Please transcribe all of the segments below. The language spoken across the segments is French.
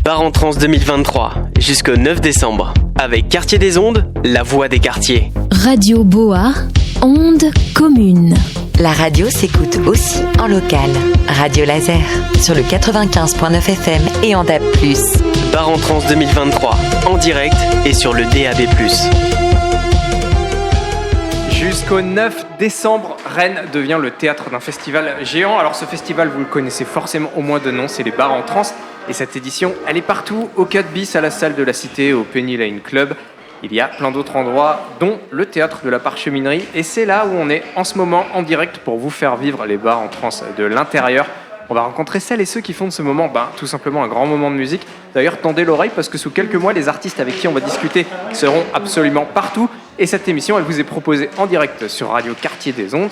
Bar en Trance 2023, jusqu'au 9 décembre. Avec Quartier des Ondes, la voix des quartiers. Radio Boa, ondes communes. La radio s'écoute aussi en local. Radio Laser, sur le 95.9 FM et en DAB+. Bar en Trance 2023, en direct et sur le DAB+. Jusqu'au 9 décembre, Rennes devient le théâtre d'un festival géant. Alors ce festival, vous le connaissez forcément au moins de nom, c'est les Bars en Trance. Et cette édition, elle est partout, au 4 bis, à la salle de la Cité, au Penny Lane Club. Il y a plein d'autres endroits, dont le théâtre de la Parcheminerie. Et c'est là où on est en ce moment en direct pour vous faire vivre les Bars en Trance de l'intérieur. On va rencontrer celles et ceux qui font de ce moment tout simplement un grand moment de musique. D'ailleurs, tendez l'oreille parce que sous quelques mois, les artistes avec qui on va discuter seront absolument partout. Et cette émission, elle vous est proposée en direct sur Radio Quartier des Ondes,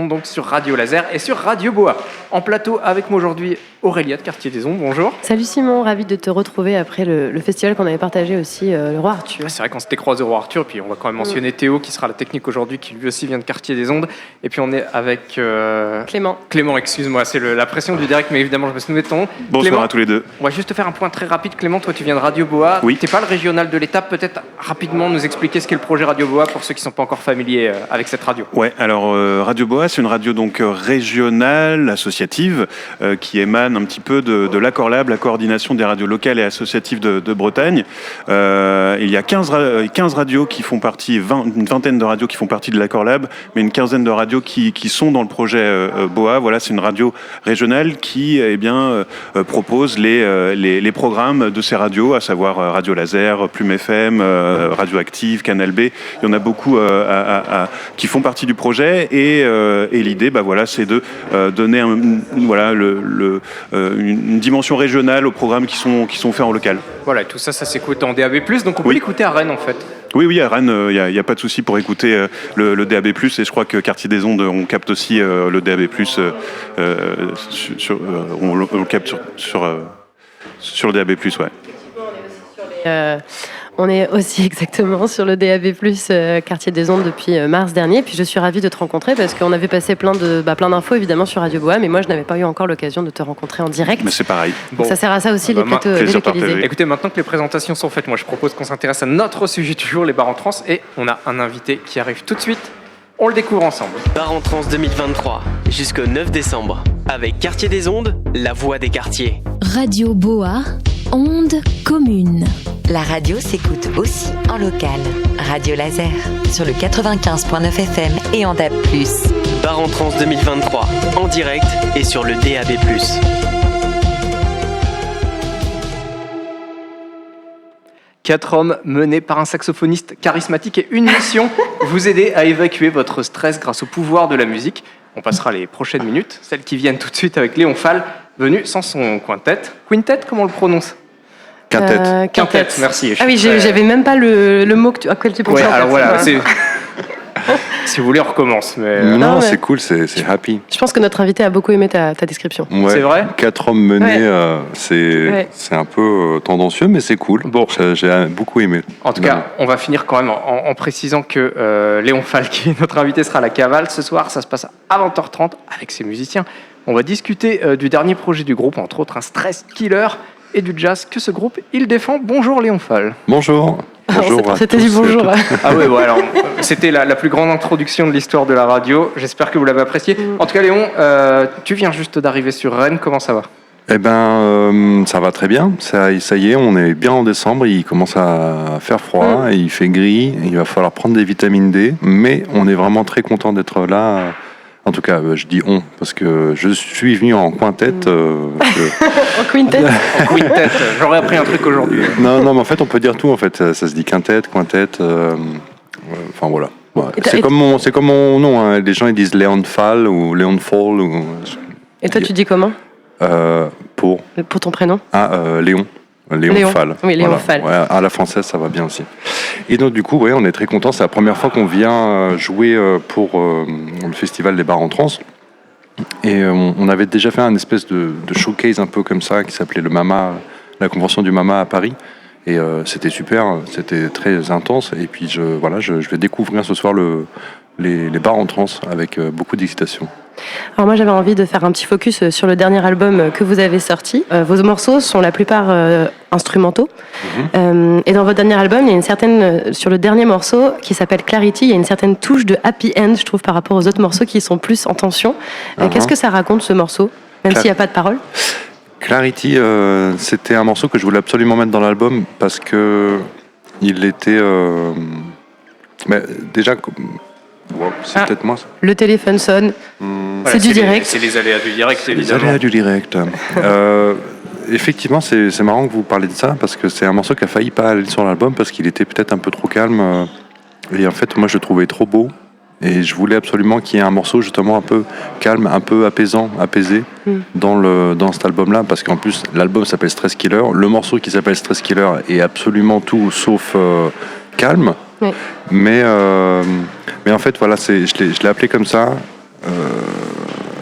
donc sur Radio Laser et sur Radio Boa. En plateau avec moi aujourd'hui, Aurélia de Quartier des Ondes, bonjour. Salut Simon, ravi de te retrouver après le festival qu'on avait partagé aussi, le Roi Arthur. C'est vrai qu'on s'était croisé au Roi Arthur, puis on va quand même mentionner Théo qui sera à la technique aujourd'hui, qui lui aussi vient de Quartier des Ondes. Et puis on est avec... Clément, excuse-moi, c'est la pression du direct, mais évidemment je me souviens de ton nom. Bonsoir Clément, à tous les deux. On va juste te faire un point très rapide. Clément, toi tu viens de Radio Boa. Oui. T'es pas le régional de l'État, peut-être rapidement nous expliquer ce qu'est le projet Radio Boa pour ceux qui ne sont pas encore familiers avec cette radio. Ouais, alors Radio Boa, c'est une radio donc régionale, associative, qui émane un petit peu de l'Accord Lab, la coordination des radios locales et associatives de Bretagne. Il y a 15 radios qui font partie, une vingtaine de radios qui font partie de l'Accord Lab, mais une quinzaine de radios qui sont dans le projet Boa. Voilà, c'est une radio régionale qui propose les programmes de ces radios, à savoir Radio Laser, Plume FM, Radioactive, Canal B. Il y en a beaucoup qui font partie du projet et l'idée, c'est de donner une dimension régionale aux programmes qui sont faits en local. Voilà, tout ça s'écoute en DAB+, donc on peut l'écouter à Rennes en fait. Oui, à Rennes, il n'y a pas de souci pour écouter le DAB+, et je crois que Quartier des Ondes, on capte aussi le DAB+, on le capte sur le DAB+, ouais. On est aussi exactement sur le DAB+, Quartier des Ondes depuis mars dernier. Puis je suis ravie de te rencontrer parce qu'on avait passé plein d'infos évidemment sur Radio Boa, mais moi je n'avais pas eu encore l'occasion de te rencontrer en direct. Mais c'est pareil. Donc ça sert à ça aussi, les plateaux délocalisés. Écoutez, maintenant que les présentations sont faites, moi je propose qu'on s'intéresse à notre sujet du jour, les Bars en Trance, et on a un invité qui arrive tout de suite. On le découvre ensemble. Bar en Trance 2023, jusqu'au 9 décembre. Avec Quartier des Ondes, la voix des quartiers. Radio Boa, ondes communes. La radio s'écoute aussi en local. Radio Laser, sur le 95.9 FM et en DAB+. Bar en Trance 2023, en direct et sur le DAB+. Quatre hommes menés par un saxophoniste charismatique et une mission, vous aider à évacuer votre stress grâce au pouvoir de la musique. On passera les prochaines minutes, celles qui viennent tout de suite avec Léon Fall, venu sans son quintet. Quintet, comment on le prononce ? Quintet, merci. Ah oui, j'avais même pas le mot auquel tu pensais. Ouais, alors voilà, si vous voulez, on recommence. Mais non, c'est cool, c'est happy. Je pense que notre invité a beaucoup aimé ta description. Ouais, c'est vrai ? 4 hommes menés, c'est un peu tendancieux, mais c'est cool. Bon, j'ai beaucoup aimé. En tout cas, on va finir quand même en précisant que Léon Fall, qui est notre invité, sera à la Cavale ce soir. Ça se passe à 20h30 avec ses musiciens. On va discuter du dernier projet du groupe, entre autres un stress killer et du jazz que ce groupe il défend. Bonjour Léon Fall. Bonjour. Bonjour. C'était du bonjour. Ah ouais, alors c'était la plus grande introduction de l'histoire de la radio. J'espère que vous l'avez apprécié. En tout cas, Léon, tu viens juste d'arriver sur Rennes. Comment ça va ? Eh ben, ça va très bien. Ça y est, on est bien en décembre. Il commence à faire froid, et il fait gris. Il va falloir prendre des vitamines D, mais on est vraiment très content d'être là. En tout cas, je dis on, parce que je suis venu en quintet. En quintet. En quintet, j'aurais appris un truc aujourd'hui. Non, mais en fait, on peut dire tout. En fait, ça se dit quintet. Enfin voilà. Ouais. C'est comme mon nom. Hein. Les gens ils disent Léon Fall ou Léon Fall. Et toi, tu dis comment ? Pour ton prénom ? Léon. Léon Fall. Oui, Léon Fall. Ouais, à la française, ça va bien aussi. Et donc, du coup, on est très contents. C'est la première fois qu'on vient jouer pour le festival des Bars en Trance. Et on avait déjà fait un espèce de showcase un peu comme ça, qui s'appelait la convention du Mama à Paris. Et c'était super, c'était très intense. Et puis, je vais découvrir ce soir les bars en trance avec beaucoup d'excitation. Alors moi j'avais envie de faire un petit focus sur le dernier album que vous avez sorti. Vos morceaux sont la plupart instrumentaux. Et dans votre dernier album, il y a une certaine, sur le dernier morceau qui s'appelle Clarity, il y a une certaine touche de happy end, je trouve, par rapport aux autres morceaux qui sont plus en tension. Qu'est-ce que ça raconte ce morceau, même s'il n'y a pas de paroles? Clarity, c'était un morceau que je voulais absolument mettre dans l'album parce que il était déjà... Wow, c'est peut-être moi ça. Le téléphone sonne, Voilà, c'est du direct. C'est les aléas du direct, Les évidemment. aléas du direct. Effectivement, c'est marrant que vous parlez de ça parce que c'est un morceau qui a failli pas aller sur l'album parce qu'il était peut-être un peu trop calme. Et en fait, moi, je le trouvais trop beau. Et je voulais absolument qu'il y ait un morceau justement un peu calme, un peu apaisant, apaisé dans cet album-là. Parce qu'en plus, l'album s'appelle Stress Killer. Le morceau qui s'appelle Stress Killer est absolument tout sauf calme. Oui. Mais en fait, voilà, je l'ai appelé comme ça,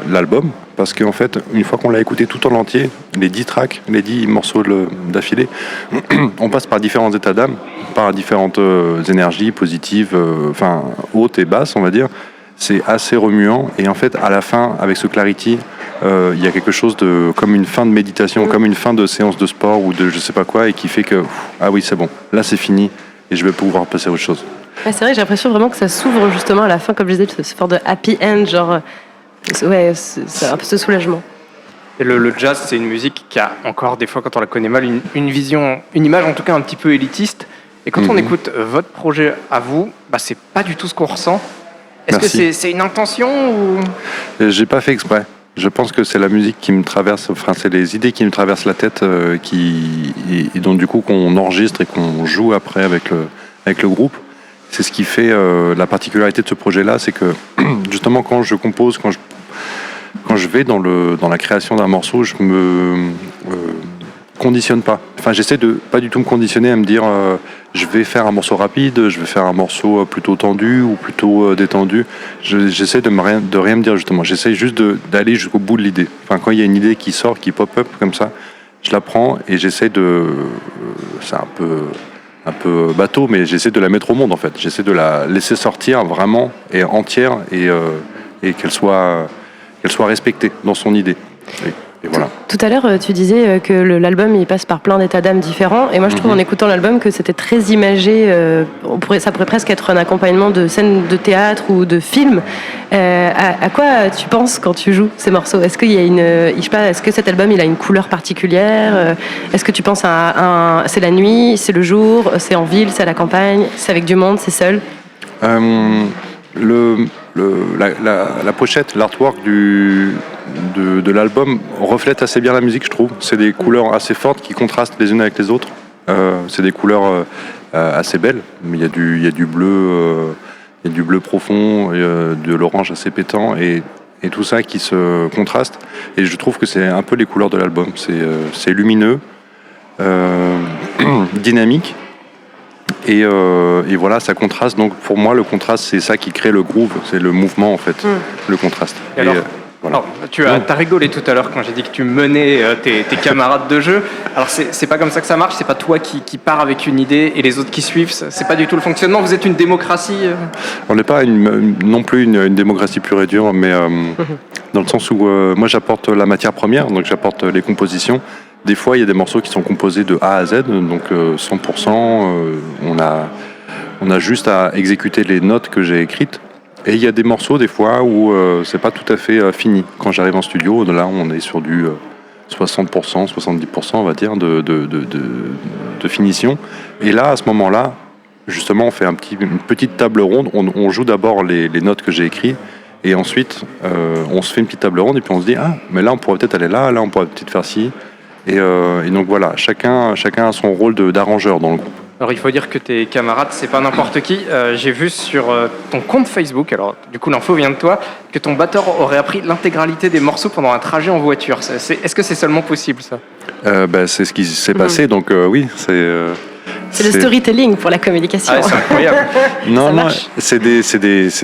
l'album, parce qu'en fait, une fois qu'on l'a écouté tout en entier, les 10 tracks, les 10 morceaux d'affilée, on passe par différents états d'âme, par différentes énergies positives, hautes et basses, on va dire. C'est assez remuant, et en fait, à la fin, avec ce Clarity, il y a quelque chose de comme une fin de méditation, comme une fin de séance de sport ou de je sais pas quoi, et qui fait que, ah oui, c'est bon, là c'est fini, et je vais pouvoir passer à autre chose. Ouais, c'est vrai que j'ai l'impression vraiment que ça s'ouvre justement à la fin, comme je disais, ce sort de happy end, genre, ouais, c'est un peu ce soulagement. Et le jazz, c'est une musique qui a encore, des fois, quand on la connaît mal, une vision, une image en tout cas un petit peu élitiste. Et quand on écoute votre projet à vous, c'est pas du tout ce qu'on ressent. Est-ce que c'est une intention ou... J'ai pas fait exprès. Je pense que c'est la musique qui me traverse, c'est les idées qui me traversent la tête, et donc du coup qu'on enregistre et qu'on joue après avec le groupe. C'est ce qui fait la particularité de ce projet-là, c'est que justement quand je compose, quand je vais dans la création d'un morceau, je me conditionne pas. Enfin, j'essaie de pas du tout me conditionner à me dire je vais faire un morceau rapide, je vais faire un morceau plutôt tendu ou plutôt détendu. J'essaie de rien me dire justement. J'essaie juste d'aller jusqu'au bout de l'idée. Enfin, quand il y a une idée qui sort, qui pop up comme ça, je la prends et j'essaie c'est un peu bateau, mais j'essaie de la mettre au monde en fait. J'essaie de la laisser sortir vraiment et entière et qu'elle soit respectée dans son idée. Et voilà. Tout à l'heure, tu disais que l'album il passe par plein d'états d'âme différents, et moi je trouve en écoutant l'album que c'était très imagé. Ça pourrait presque être un accompagnement de scènes de théâtre ou de film. À quoi tu penses quand tu joues ces morceaux? Est-ce qu'il y a est-ce que cet album il a une couleur particulière? Est-ce que tu penses c'est la nuit, c'est le jour, c'est en ville, c'est à la campagne, c'est avec du monde, c'est seul? La pochette, l'artwork de l'album reflète assez bien la musique, je trouve. C'est des couleurs assez fortes qui contrastent les unes avec les autres. C'est des couleurs assez belles, mais il y a du bleu, il y a du bleu profond, de l'orange assez pétant, et tout ça qui se contraste. Et je trouve que c'est un peu les couleurs de l'album. C'est lumineux, dynamique. Et voilà, ça contraste. Donc pour moi, le contraste, c'est ça qui crée le groove, c'est le mouvement en fait, le contraste. Et alors, voilà. Tu as rigolé tout à l'heure quand j'ai dit que tu menais tes camarades de jeu. Alors c'est pas comme ça que ça marche, c'est pas toi qui pars avec une idée et les autres qui suivent, c'est pas du tout le fonctionnement. Vous êtes une démocratie On n'est pas non plus une démocratie pure et dure, mais dans le sens où moi j'apporte la matière première, donc j'apporte les compositions. Des fois, il y a des morceaux qui sont composés de A à Z, donc 100%. On a juste à exécuter les notes que j'ai écrites. Et il y a des morceaux, des fois, où c'est pas tout à fait fini. Quand j'arrive en studio, là, on est sur du 60%, 70%, on va dire, de finition. Et là, à ce moment-là, justement, on fait une petite table ronde. On joue d'abord les notes que j'ai écrites. Et ensuite, on se fait une petite table ronde. Et puis on se dit, ah, mais là, on pourrait peut-être aller là on pourrait peut-être faire ci. Et donc voilà, chacun a son rôle d'arrangeur dans le groupe. Alors il faut dire que tes camarades, c'est pas n'importe qui. J'ai vu sur ton compte Facebook, alors du coup l'info vient de toi, que ton batteur aurait appris l'intégralité des morceaux pendant un trajet en voiture. Est-ce que c'est seulement possible ça? C'est ce qui s'est passé, donc oui, c'est le storytelling pour la communication. Ah, c'est incroyable. Non,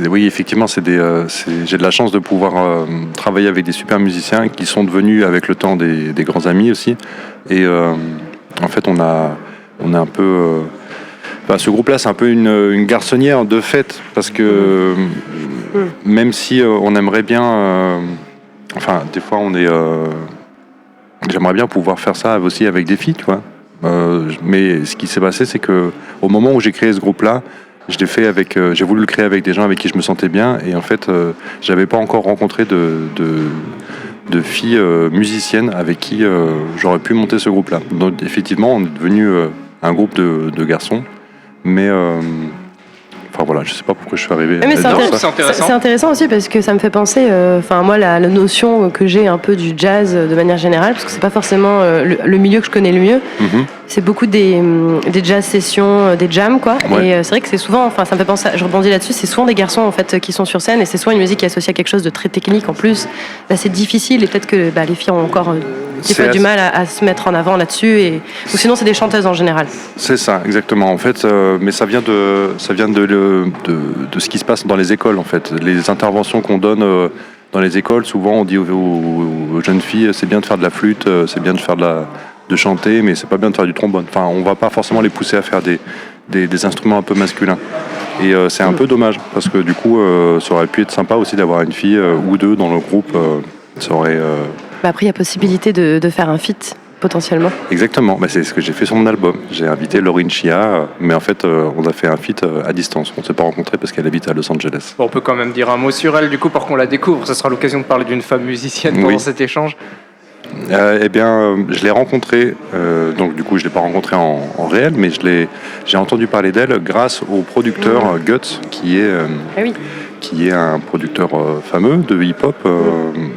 oui, effectivement, j'ai de la chance de pouvoir travailler avec des super musiciens qui sont devenus avec le temps des grands amis aussi. Et en fait, on a un peu Enfin, ce groupe-là, c'est un peu une garçonnière de fait, parce que même si on aimerait bien... enfin, des fois, j'aimerais bien pouvoir faire ça aussi avec des filles, tu vois. Mais ce qui s'est passé, c'est que au moment où j'ai créé ce groupe-là, j'ai voulu le créer avec des gens avec qui je me sentais bien, et en fait, j'avais pas encore rencontré de filles musiciennes avec qui j'aurais pu monter ce groupe-là. Donc effectivement, on est devenu un groupe de garçons, mais enfin voilà, je sais pas pourquoi je suis arrivé à mais dire ça. c'est intéressant aussi parce que ça me fait penser, moi la notion que j'ai un peu du jazz de manière générale, parce que c'est pas forcément le milieu que je connais le mieux. C'est beaucoup des jazz sessions, des jams quoi. Ouais. Et c'est vrai que c'est souvent, ça me fait penser, je rebondis là-dessus, c'est souvent des garçons en fait qui sont sur scène, et c'est souvent une musique qui est associée à quelque chose de très technique en plus. Là, c'est difficile, et peut-être que les filles ont encore des fois du mal à se mettre en avant là-dessus, ou sinon c'est des chanteuses en général. C'est ça, exactement. En fait, mais ça vient de ce qui se passe dans les écoles, en fait. Les interventions qu'on donne dans les écoles, souvent on dit aux jeunes filles, c'est bien de faire de la flûte, c'est bien de chanter, mais c'est pas bien de faire du trombone. Enfin, on va pas forcément les pousser à faire des instruments un peu masculins. Et c'est un peu dommage, parce que du coup, ça aurait pu être sympa aussi d'avoir une fille ou deux dans le groupe. Ça aurait... Après, il y a possibilité de faire un feat, potentiellement. Exactement, c'est ce que j'ai fait sur mon album. J'ai invité Lauryn Chia, mais en fait, on a fait un feat à distance. On ne s'est pas rencontrés parce qu'elle habite à Los Angeles. Bon, on peut quand même dire un mot sur elle, du coup, pour qu'on la découvre. Ce sera l'occasion de parler d'une femme musicienne pendant cet échange. Je l'ai rencontrée, donc du coup, je ne l'ai pas rencontrée en réel, mais j'ai entendu parler d'elle grâce au producteur Guts, qui est un producteur fameux de hip-hop,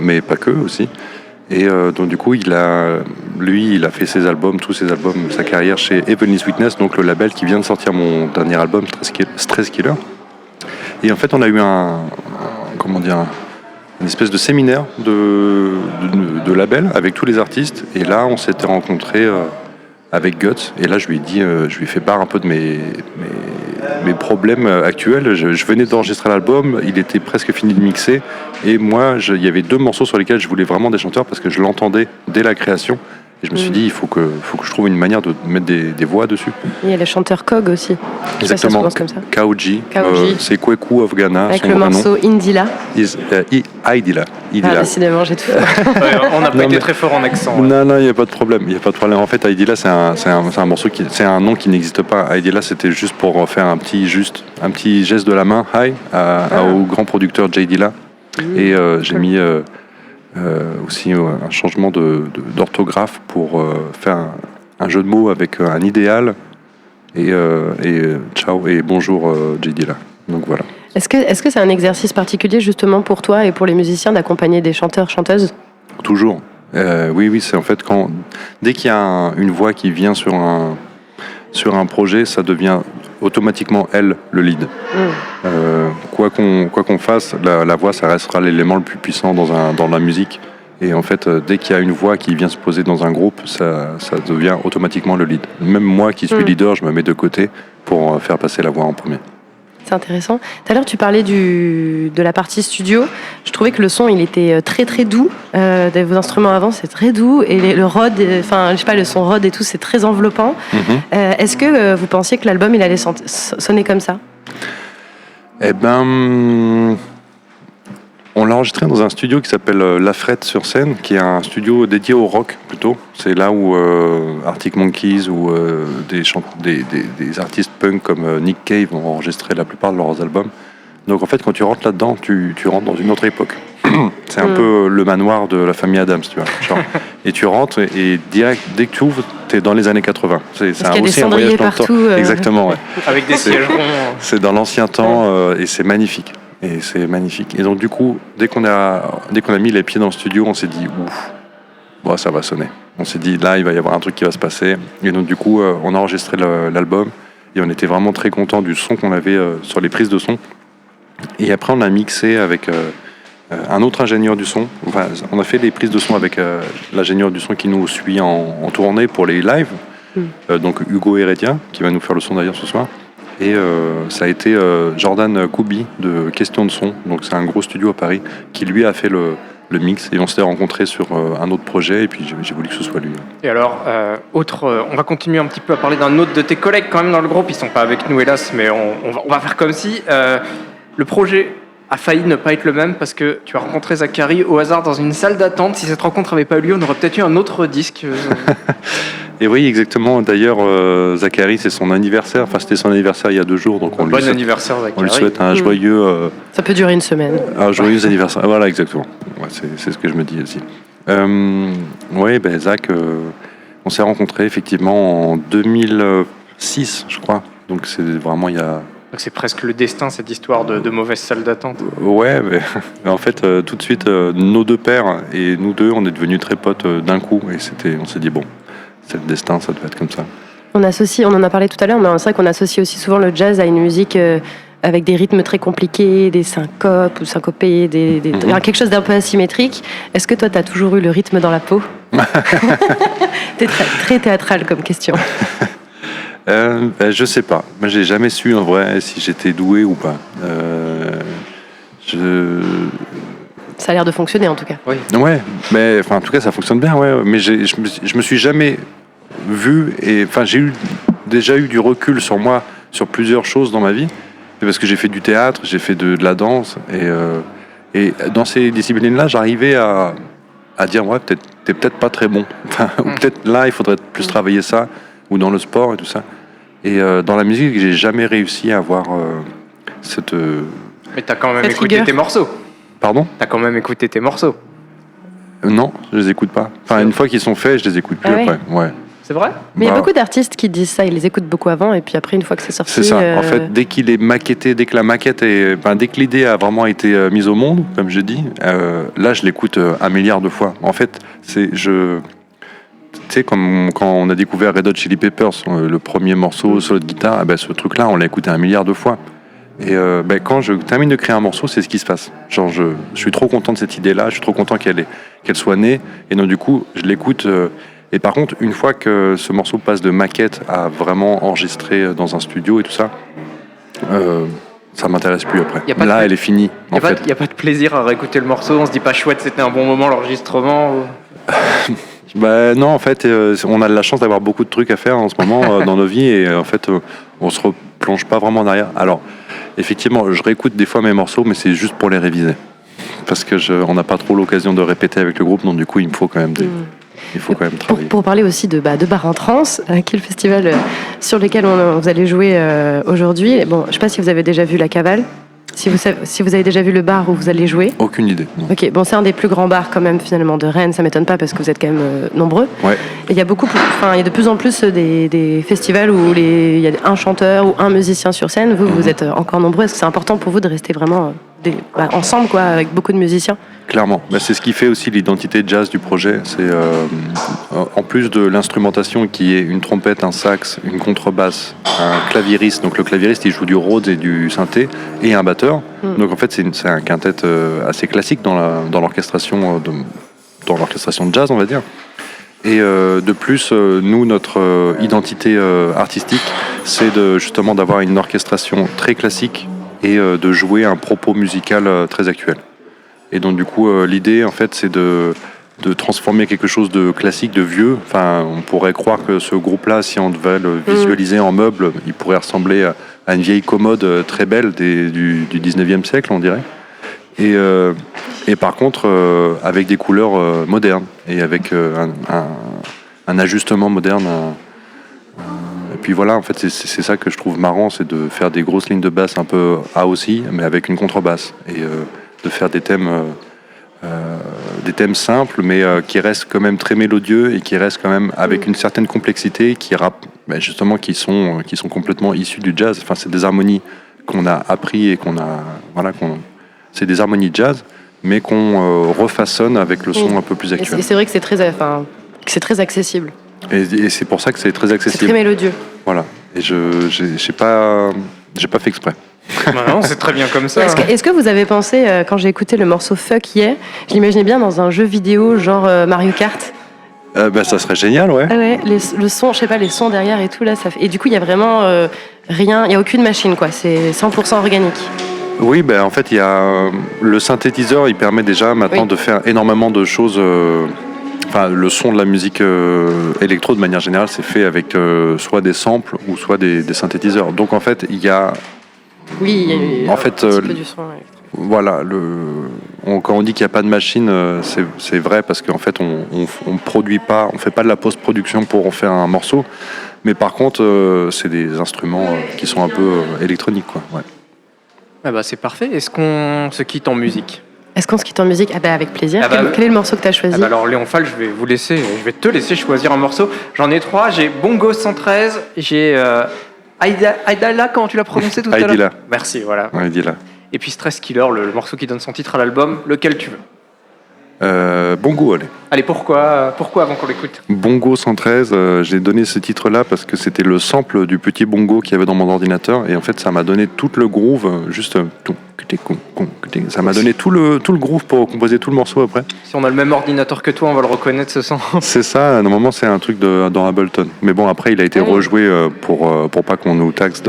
mais pas que aussi. Et donc du coup, il a fait ses albums, tous ses albums, sa carrière chez Heavenly Sweetness, donc le label qui vient de sortir mon dernier album, Stress Killer. Et en fait, on a eu une espèce de séminaire de label avec tous les artistes. Et là, on s'était rencontrés avec Guts. Et là, je lui ai fait part un peu de mes problèmes actuels. Je venais d'enregistrer l'album, il était presque fini de mixer. Et moi, il y avait 2 morceaux sur lesquels je voulais vraiment des chanteurs parce que je l'entendais dès la création. Et je me suis dit, il faut que je trouve une manière de mettre des voix dessus. Il y a le chanteur Kog aussi. Exactement. Ça se comme ça. Kaoji. C'est Kweku of Ghana. Avec le morceau Indila. Indila. Décidément, j'ai tout. On n'a pas été très fort en accent. Non, il n'y a pas de problème. En fait, Indila, c'est un morceau c'est un nom qui n'existe pas. Indila, c'était juste pour faire un petit geste de la main, au grand producteur Jay Dilla. Et j'ai mis aussi un changement d'orthographe pour faire un jeu de mots avec un idéal et ciao et bonjour Jay Dilla. Donc voilà. Est-ce que c'est un exercice particulier justement pour toi et pour les musiciens d'accompagner des chanteurs, chanteuses ? Toujours. Oui, c'est en fait dès qu'il y a une voix qui vient sur un projet, ça devient automatiquement elle le lead. Quoi qu'on fasse, la voix ça restera l'élément le plus puissant dans la musique. Et en fait, dès qu'il y a une voix qui vient se poser dans un groupe, ça devient automatiquement le lead. Même moi qui suis leader, je me mets de côté pour faire passer la voix en premier. C'est intéressant. Tout à l'heure, tu parlais de la partie studio. Je trouvais que le son, il était très très doux. Vos instruments avant, c'est très doux. Et le rod, le son rod et tout, c'est très enveloppant. Est-ce que vous pensiez que l'album, il allait sonner comme ça ? On l'a enregistré dans un studio qui s'appelle La Frette sur scène, qui est un studio dédié au rock plutôt. C'est là où Arctic Monkeys ou des artistes punk comme Nick Cave ont enregistré la plupart de leurs albums. Donc en fait, quand tu rentres là-dedans, tu rentres dans une autre époque. C'est un peu le manoir de la famille Adams, tu vois. Genre. Et tu rentres et direct, dès que tu ouvres, t'es dans les années 80. C'est aussi un voyage dans le temps. Exactement, ouais. Avec des sièges ronds. C'est dans l'ancien temps et c'est magnifique. Et donc du coup, dès qu'on a mis les pieds dans le studio, on s'est dit ouf, ça va sonner. On s'est dit là, il va y avoir un truc qui va se passer. Et donc du coup, on a enregistré l'album et on était vraiment très contents du son qu'on avait sur les prises de son. Et après, on a mixé avec un autre ingénieur du son. Enfin, on a fait des prises de son avec l'ingénieur du son qui nous suit en tournée pour les lives. Donc Hugo Heredia, qui va nous faire le son d'ailleurs ce soir. Et ça a été Jordan Koubi de Question de Son, donc c'est un gros studio à Paris, qui lui a fait le mix. Et on s'était rencontrés sur un autre projet et puis j'ai voulu que ce soit lui. Et alors, on va continuer un petit peu à parler d'un autre de tes collègues quand même dans le groupe. Ils sont pas avec nous hélas, mais on va faire comme si. Le projet a failli ne pas être le même parce que tu as rencontré Zachary au hasard dans une salle d'attente. Si cette rencontre n'avait pas eu lieu, on aurait peut-être eu un autre disque. Et oui, exactement. D'ailleurs, Zachary, c'est son anniversaire. Enfin, c'était son anniversaire il y a 2 jours. Donc bon anniversaire, Zachary. On lui souhaite un joyeux... Ça peut durer une semaine. Un joyeux anniversaire. Voilà, exactement. Ouais, c'est ce que je me dis aussi. Oui, Zach, on s'est rencontrés effectivement en 2006, je crois. Donc c'est vraiment il y a... Donc c'est presque le destin, cette histoire de mauvaise salle d'attente. Ouais, mais en fait, tout de suite, nos 2 pères et nous 2, on est devenus très potes d'un coup. Et on s'est dit, bon, c'est le destin, ça devait être comme ça. On en a parlé tout à l'heure, mais c'est vrai qu'on associe aussi souvent le jazz à une musique avec des rythmes très compliqués, des syncopes ou syncopés, quelque chose d'un peu asymétrique. Est-ce que toi, tu as toujours eu le rythme dans la peau? T'es très théâtral comme question. Je sais pas. Moi, j'ai jamais su en vrai si j'étais doué ou pas. Ça a l'air de fonctionner en tout cas. Oui. Ouais, mais en tout cas, ça fonctionne bien. Ouais. Mais je me suis jamais vu j'ai déjà eu du recul sur moi sur plusieurs choses dans ma vie. Parce que j'ai fait du théâtre, j'ai fait de la danse et dans ces disciplines-là, j'arrivais à dire ouais, t'es peut-être pas très bon. Ou peut-être là, il faudrait plus travailler ça. Ou dans le sport et tout ça. Et dans la musique, j'ai jamais réussi à avoir cette... Mais t'as quand même écouté tes morceaux. Pardon ? T'as quand même écouté tes morceaux. Non, je les écoute pas. Une fois qu'ils sont faits, je les écoute plus après. Ouais. C'est vrai ? Mais il y a beaucoup d'artistes qui disent ça, ils les écoutent beaucoup avant, et puis après, une fois que c'est sorti... C'est ça. En fait, dès qu'il est maquetté, dès que la maquette dès que l'idée a vraiment été mise au monde, comme je dis, là, je l'écoute 1 milliard de fois. En fait, tu sais, comme quand on a découvert Red Hot Chili Peppers, le premier morceau solo de guitare, ce truc-là, on l'a écouté 1 milliard de fois. Et quand je termine de créer un morceau, c'est ce qui se passe. Genre, je suis trop content de cette idée-là, je suis trop content qu'elle soit née, et donc du coup, je l'écoute. Et par contre, une fois que ce morceau passe de maquette à vraiment enregistrer dans un studio et tout ça, ça m'intéresse plus après. Là, elle est finie. Il n'y a pas de plaisir à réécouter le morceau, on se dit pas chouette, c'était un bon moment l'enregistrement Non, en fait, on a de la chance d'avoir beaucoup de trucs à faire en ce moment dans nos vies et en fait, on se replonge pas vraiment en arrière. Alors, effectivement, je réécoute des fois mes morceaux, mais c'est juste pour les réviser. Parce qu'on n'a pas trop l'occasion de répéter avec le groupe, donc du coup, il me faut quand même travailler. Pour parler aussi de Bar en Trans, qui est le festival sur lequel vous allez jouer aujourd'hui. Bon, je ne sais pas si vous avez déjà vu La Cavale. Si vous avez déjà vu le bar où vous allez jouer. Aucune idée. Non. Ok, bon, c'est un des plus grands bars quand même finalement de Rennes. Ça m'étonne pas parce que vous êtes quand même nombreux. Ouais. Et il y a de plus en plus des festivals où il y a un chanteur ou un musicien sur scène. Vous êtes encore nombreux. Est-ce que c'est important pour vous de rester vraiment ensemble, quoi, avec beaucoup de musiciens? Clairement, c'est ce qui fait aussi l'identité jazz du projet. C'est en plus de l'instrumentation qui est une trompette, un sax, une contrebasse, un claviériste. Donc le claviériste, il joue du Rhodes et du synthé et un batteur. Donc en fait, c'est un quintet assez classique dans l'orchestration de jazz, on va dire. Et de plus, nous, notre identité artistique, c'est justement d'avoir une orchestration très classique et de jouer un propos musical très actuel. Et donc du coup, l'idée, en fait, c'est de transformer quelque chose de classique, de vieux. Enfin, on pourrait croire que ce groupe-là, si on devait le visualiser en meuble, il pourrait ressembler à une vieille commode très belle du 19e siècle, on dirait. Et par contre, avec des couleurs modernes et avec un ajustement moderne. Et puis voilà, en fait, c'est ça que je trouve marrant, c'est de faire des grosses lignes de basse un peu A aussi, mais avec une contrebasse. Et de faire des thèmes simples, mais qui restent quand même très mélodieux et qui restent quand même avec une certaine complexité, qui sont complètement issus du jazz. Enfin, c'est des harmonies qu'on a appris et c'est des harmonies de jazz, mais qu'on refaçonne avec le son un peu plus actuel. Et c'est vrai que c'est très accessible. Et c'est pour ça que c'est très accessible. C'est très mélodieux. Voilà. Et j'ai pas fait exprès. Non, c'est très bien comme ça. Est-ce que vous avez pensé, quand j'ai écouté le morceau Fuck Yeah, je l'imaginais bien dans un jeu vidéo genre Mario Kart? Ça serait génial, ouais. Ah ouais, le son, je sais pas, les sons derrière et tout là, ça fait... Et du coup, il y a vraiment rien, il y a aucune machine, quoi. C'est 100% organique. Oui, ben en fait, il y a le synthétiseur, il permet déjà maintenant de faire énormément de choses. Enfin, le son de la musique électro, de manière générale, c'est fait avec soit des samples ou soit des synthétiseurs. Donc en fait, il y a. Oui, il y a en fait, un petit peu du son. Voilà, quand on dit qu'il n'y a pas de machine, c'est vrai parce qu'en fait, on produit pas, on fait pas de la post-production pour en faire un morceau. Mais par contre, c'est des instruments qui sont un peu électroniques, quoi. Ouais. Ah bah c'est parfait. Est-ce qu'on se quitte en musique? Est-ce qu'on se quitte en musique? Ah bah avec plaisir. Ah bah, Quel est le morceau que tu as choisi? Alors Léon Fall, je vais te laisser choisir un morceau. J'en ai 3. J'ai Bongo 113, j'ai Aidala, comment tu l'as prononcé tout à l'heure? Aidila. Merci, voilà. Aidila. Et puis Stress Killer, le morceau qui donne son titre à l'album, lequel tu veux? Bongo, allez. Allez, pourquoi avant qu'on l'écoute? Bongo 113, j'ai donné ce titre-là parce que c'était le sample du petit bongo qu'il y avait dans mon ordinateur et en fait ça m'a donné tout le groove, juste ça m'a donné tout le groove pour composer tout le morceau après. Si on a le même ordinateur que toi, on va le reconnaître ce son. C'est ça, normalement c'est un truc dans Ableton. Mais bon, après il a été rejoué pour pas qu'on nous taxe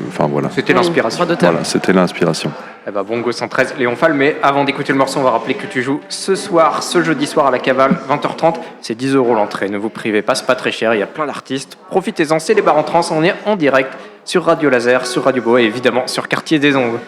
enfin voilà. C'était l'inspiration. Voilà, c'était l'inspiration. Eh ben, Bongo 113, Léon Fall, mais avant d'écouter le morceau, on va rappeler que tu joues ce jeudi soir à la Cavale, 20h30, c'est 10 € l'entrée, ne vous privez pas, c'est pas très cher, il y a plein d'artistes, profitez-en, c'est les bars en trans, on est en direct sur Radio Laser, sur Radio Boa et évidemment sur Quartier des Ondes.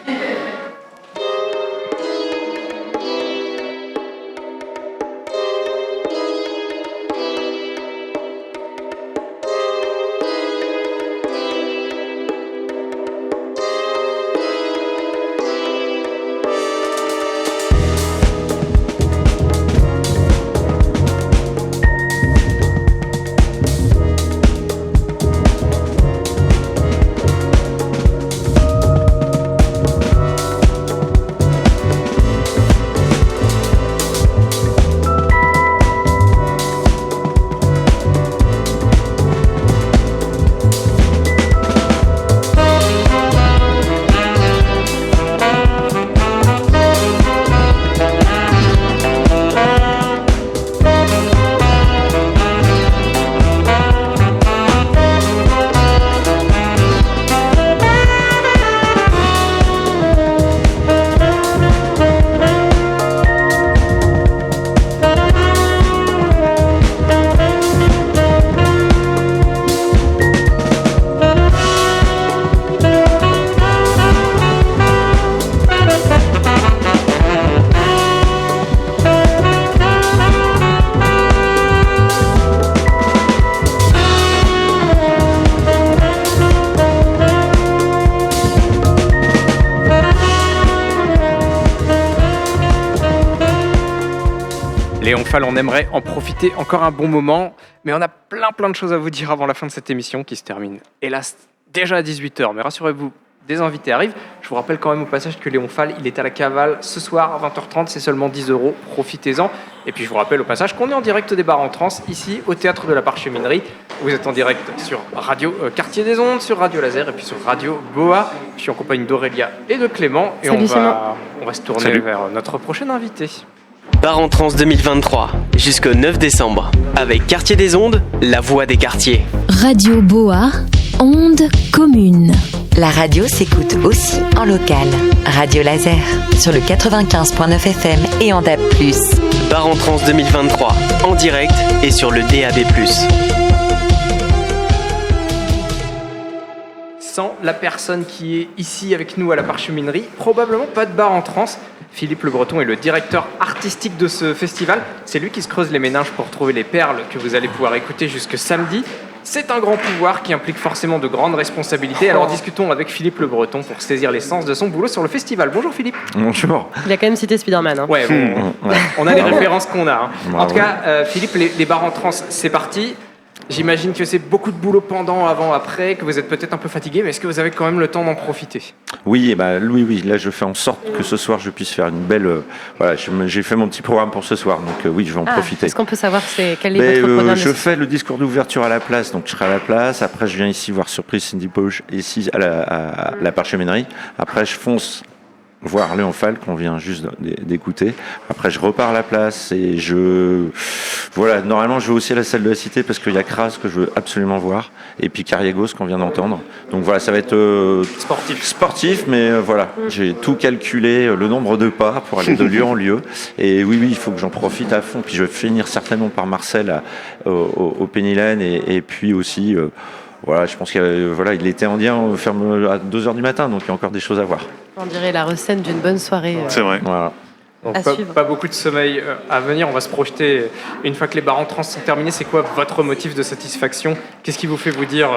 Léon Fall, on aimerait en profiter encore un bon moment, mais on a plein de choses à vous dire avant la fin de cette émission qui se termine, hélas, déjà à 18h. Mais rassurez-vous, des invités arrivent. Je vous rappelle quand même au passage que Léon Fall, il est à la Cavale ce soir à 20h30, c'est seulement 10 €, profitez-en. Et puis je vous rappelle au passage qu'on est en direct des bars en trans, ici au Théâtre de la Parcheminerie. Vous êtes en direct sur Radio Quartier des Ondes, sur Radio Laser et puis sur Radio Boa. Je suis en compagnie d'Aurélia et de Clément. Et on va se tourner vers notre prochain invité. Bar en trans 2023, jusqu'au 9 décembre, avec Quartier des Ondes, la voix des quartiers. Radio Boa, ondes communes. La radio s'écoute aussi en local. Radio Laser, sur le 95.9 FM et en DAB+. Bar en trans 2023, en direct et sur le DAB+. Sans la personne qui est ici avec nous à la Parcheminerie, probablement pas de bar en trans. Philippe Le Breton est le directeur artistique de ce festival. C'est lui qui se creuse les méninges pour trouver les perles que vous allez pouvoir écouter jusque samedi. C'est un grand pouvoir qui implique forcément de grandes responsabilités. Alors discutons avec Philippe Le Breton pour saisir l'essence de son boulot sur le festival. Bonjour Philippe. Bonjour. Il a quand même cité Spider-Man. Hein. Ouais, bon, on a les références qu'on a. Hein. En tout cas, Philippe, les bars en trans, c'est parti. J'imagine que c'est beaucoup de boulot pendant, avant, après, que vous êtes peut-être un peu fatigué, mais est-ce que vous avez quand même le temps d'en profiter ? Oui, oui. Là, je fais en sorte que ce soir, je puisse faire une belle... voilà, j'ai fait mon petit programme pour ce soir, donc oui, je vais en profiter. Est-ce qu'on peut savoir quel est votre programme ? Je fais le discours d'ouverture à la place, donc je serai à la place. Après, je viens ici voir Surprise Cindy Poche, ici à la Parcheminerie. Après, je fonce voir Léon Falk qu'on vient juste d'écouter. Après, je repars à la place et voilà, normalement, je vais aussi à la salle de la Cité parce qu'il y a Kras que je veux absolument voir et puis Kariagos qu'on vient d'entendre. Donc voilà, ça va être sportif, mais voilà, j'ai tout calculé, le nombre de pas pour aller de lieu en lieu. Et oui, il faut que j'en profite à fond. Puis je vais finir certainement par Marcel au Penny Lane et puis aussi. Voilà, je pense qu'il était indien ferme à 2h du matin, donc il y a encore des choses à voir. On dirait la recette d'une bonne soirée. C'est vrai. Voilà. Donc pas beaucoup de sommeil à venir, on va se projeter une fois que les bars en trans sont terminés. C'est quoi votre motif de satisfaction? Qu'est-ce qui vous fait vous dire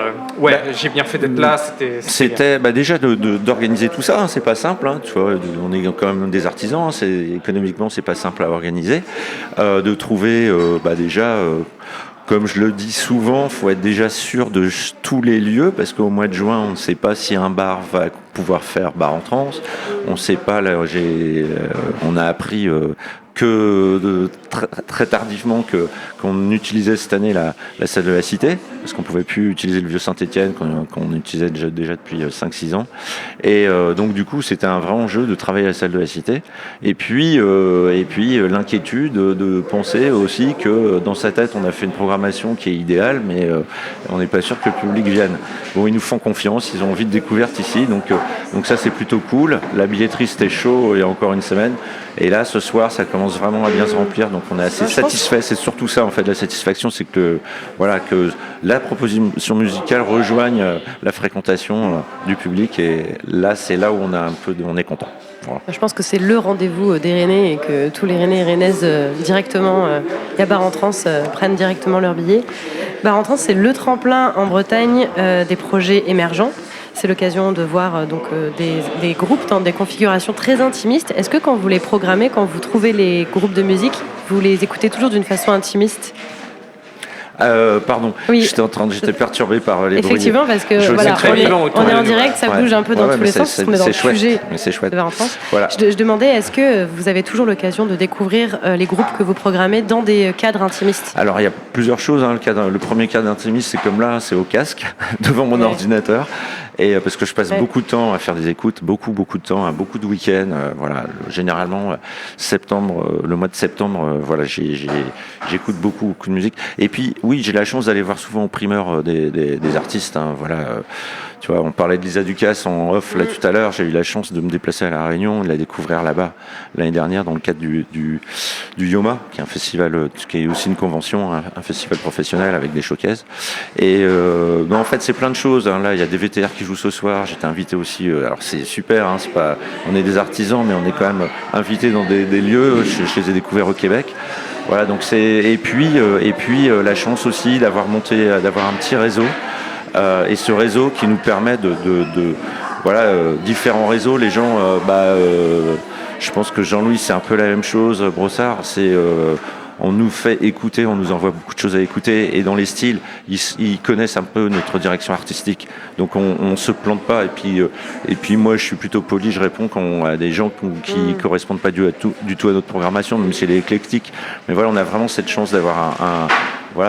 j'ai bien fait d'être là, c'était déjà d'organiser tout ça, hein, c'est pas simple, hein, tu vois, on est quand même des artisans, économiquement c'est pas simple à organiser, de trouver déjà comme je le dis souvent, il faut être déjà sûr de tous les lieux, parce qu'au mois de juin, on ne sait pas si un bar va pouvoir faire bar en trans. On ne sait pas, là, on a appris très tardivement qu'on utilisait cette année la salle de la Cité, parce qu'on ne pouvait plus utiliser le vieux Saint-Étienne qu'on utilisait déjà depuis 5-6 ans. Et donc du coup, c'était un vrai enjeu de travailler à la salle de la Cité. Et puis l'inquiétude de penser aussi que dans sa tête, on a fait une programmation qui est idéale, mais on n'est pas sûr que le public vienne. Bon, ils nous font confiance, ils ont envie de découverte ici, donc ça c'est plutôt cool. La billetterie c'était chaud il y a encore une semaine. Et là, ce soir, ça commence vraiment à bien se remplir, donc on est assez satisfait. C'est surtout ça, en fait, la satisfaction, c'est que la proposition musicale rejoigne la fréquentation du public, et là, c'est là où on est content. Voilà. Je pense que c'est le rendez-vous des Rennais et que tous les Rennais et Rennaises directement, il y a Bar en Trans, prennent directement leur billet. Bar en Trans, c'est le tremplin en Bretagne des projets émergents. C'est l'occasion de voir des groupes dans des configurations très intimistes. Est-ce que quand vous les programmez, quand vous trouvez les groupes de musique, vous les écoutez toujours d'une façon intimiste ? Pardon, oui. J'étais perturbé par les bruits. Effectivement, parce que on est en direct, ça bouge un peu dans tous les sens, parce qu'on est dans le sujet de Bar en Trans. Voilà. Je demandais, est-ce que vous avez toujours l'occasion de découvrir les groupes que vous programmez dans des cadres intimistes ? Alors, il y a plusieurs choses. Hein. Le premier cadre intimiste, c'est comme là, c'est au casque, devant mon ordinateur. Et parce que je passe beaucoup de temps à faire des écoutes, beaucoup de temps, beaucoup de week-ends. Généralement, le mois de septembre, j'écoute beaucoup de musique. Et puis, oui, j'ai la chance d'aller voir souvent au primeur des artistes. Hein, tu vois, on parlait de Lisa Ducasse en off là tout à l'heure. J'ai eu la chance de me déplacer à La Réunion, de la découvrir là-bas l'année dernière dans le cadre du Yoma, qui est un festival, qui est aussi une convention, un festival professionnel avec des showcases. Et en fait, c'est plein de choses. Hein. Là, il y a des VTR qui jouent ce soir. J'étais invité aussi. Alors c'est super. Hein, on est des artisans, mais on est quand même invités dans des lieux. Je les ai découverts au Québec. Voilà, donc et puis la chance aussi d'avoir un petit réseau. Et ce réseau qui nous permet différents réseaux. Les gens, je pense que Jean-Louis, c'est un peu la même chose. Brossard, on nous fait écouter, on nous envoie beaucoup de choses à écouter, et dans les styles, ils connaissent un peu notre direction artistique. Donc on se plante pas. Et puis moi, je suis plutôt poli, je réponds quand à des gens qui correspondent pas du tout à notre programmation, même si elle est éclectique. Mais voilà, on a vraiment cette chance d'avoir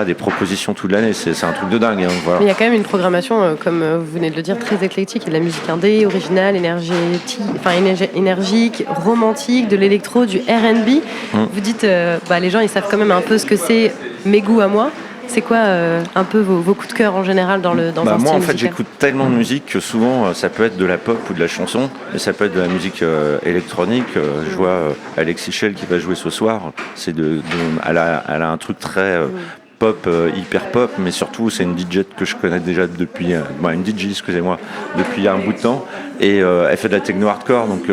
des propositions toute l'année, c'est un truc de dingue. Hein, voilà. Mais il y a quand même une programmation, comme vous venez de le dire, très éclectique. Il y a de la musique indé, originale, énergique, romantique, de l'électro, du R&B. Vous dites, les gens ils savent quand même un peu ce que c'est mes goûts à moi. C'est quoi un peu vos coups de cœur en général dans un style moi, en fait, musical ? j'écoute tellement de musique que souvent, ça peut être de la pop ou de la chanson, mais ça peut être de la musique électronique. Je vois Alexis Schell qui va jouer ce soir. Elle a un truc très pop, hyper pop, mais surtout, c'est une DJ que je connais déjà depuis un bout de temps. Et elle fait de la techno hardcore, donc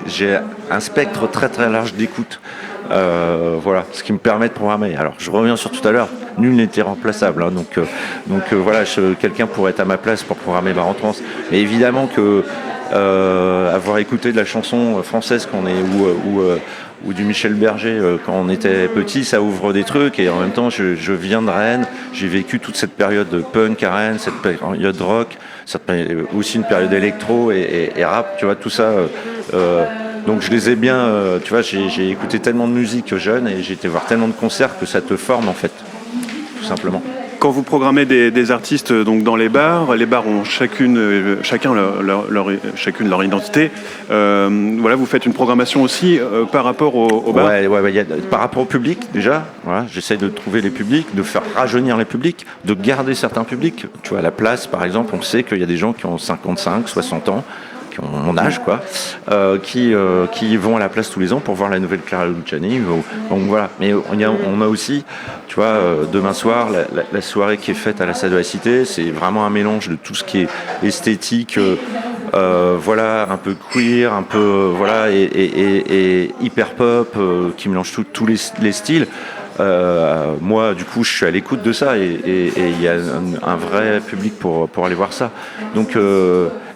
j'ai un spectre très très large d'écoute. Ce qui me permet de programmer. Alors, je reviens sur tout à l'heure, nul n'était remplaçable. Hein, quelqu'un pourrait être à ma place pour programmer Bar en Trans. Mais évidemment que avoir écouté de la chanson française ou du Michel Berger quand on était petit, ça ouvre des trucs. Et en même temps, je viens de Rennes, j'ai vécu toute cette période de punk à Rennes, cette période rock, aussi une période électro et rap, tu vois, tout ça. Donc je les ai bien, tu vois, j'ai écouté tellement de musique jeune et j'ai été voir tellement de concerts que ça te forme en fait, tout simplement. Quand vous programmez des artistes donc dans les bars ont chacune leur identité. Voilà, vous faites une programmation aussi par rapport au bar. Par rapport au public déjà. Voilà, j'essaie de trouver les publics, de faire rajeunir les publics, de garder certains publics. Tu vois, à la place, par exemple, on sait qu'il y a des gens qui ont 55, 60 ans. Qui ont mon âge, qui vont à la place tous les ans pour voir la nouvelle Clara Luciani. Donc voilà. Mais on a aussi, tu vois, demain soir, la soirée qui est faite à la salle de la Cité, c'est vraiment un mélange de tout ce qui est esthétique, voilà, un peu queer, un peu, voilà, et hyper pop, qui mélange tous les styles. Moi, du coup, je suis à l'écoute de ça et il y a un vrai public pour aller voir ça. Donc,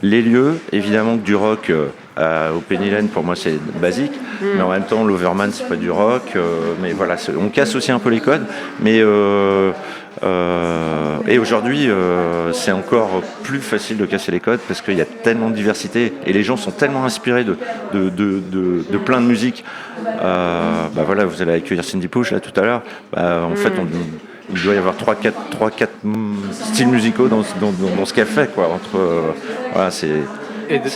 les lieux, évidemment que du rock au Penny Lane, pour moi, c'est basique. Mais en même temps, l'Overman, c'est pas du rock. Mais voilà, on casse aussi un peu les codes. Mais et aujourd'hui, c'est encore plus facile de casser les codes parce qu'il y a tellement de diversité et les gens sont tellement inspirés de plein de musiques. Voilà, vous allez accueillir Cindy Pouch là tout à l'heure. En fait, il doit y avoir 3-4 styles musicaux dans ce qu'elle fait, quoi. Voilà, c'est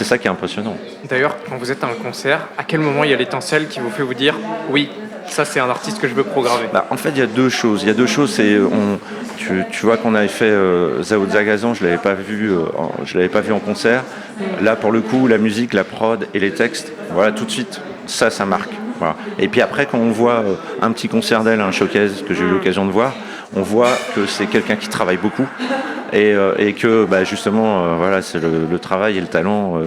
ça qui est impressionnant. D'ailleurs, quand vous êtes à un concert, à quel moment il y a l'étincelle qui vous fait vous dire oui, ça c'est un artiste que je veux programmer? En fait, il y a deux choses. C'est tu vois qu'on avait fait Zao Zagazan, je l'avais pas vu en concert. Là, pour le coup, la musique, la prod et les textes, voilà, tout de suite, ça marque. Voilà. Et puis après, quand on voit un petit concert d'elle, un showcase que j'ai eu l'occasion de voir, on voit que c'est quelqu'un qui travaille beaucoup et que justement, voilà, c'est le travail et le talent.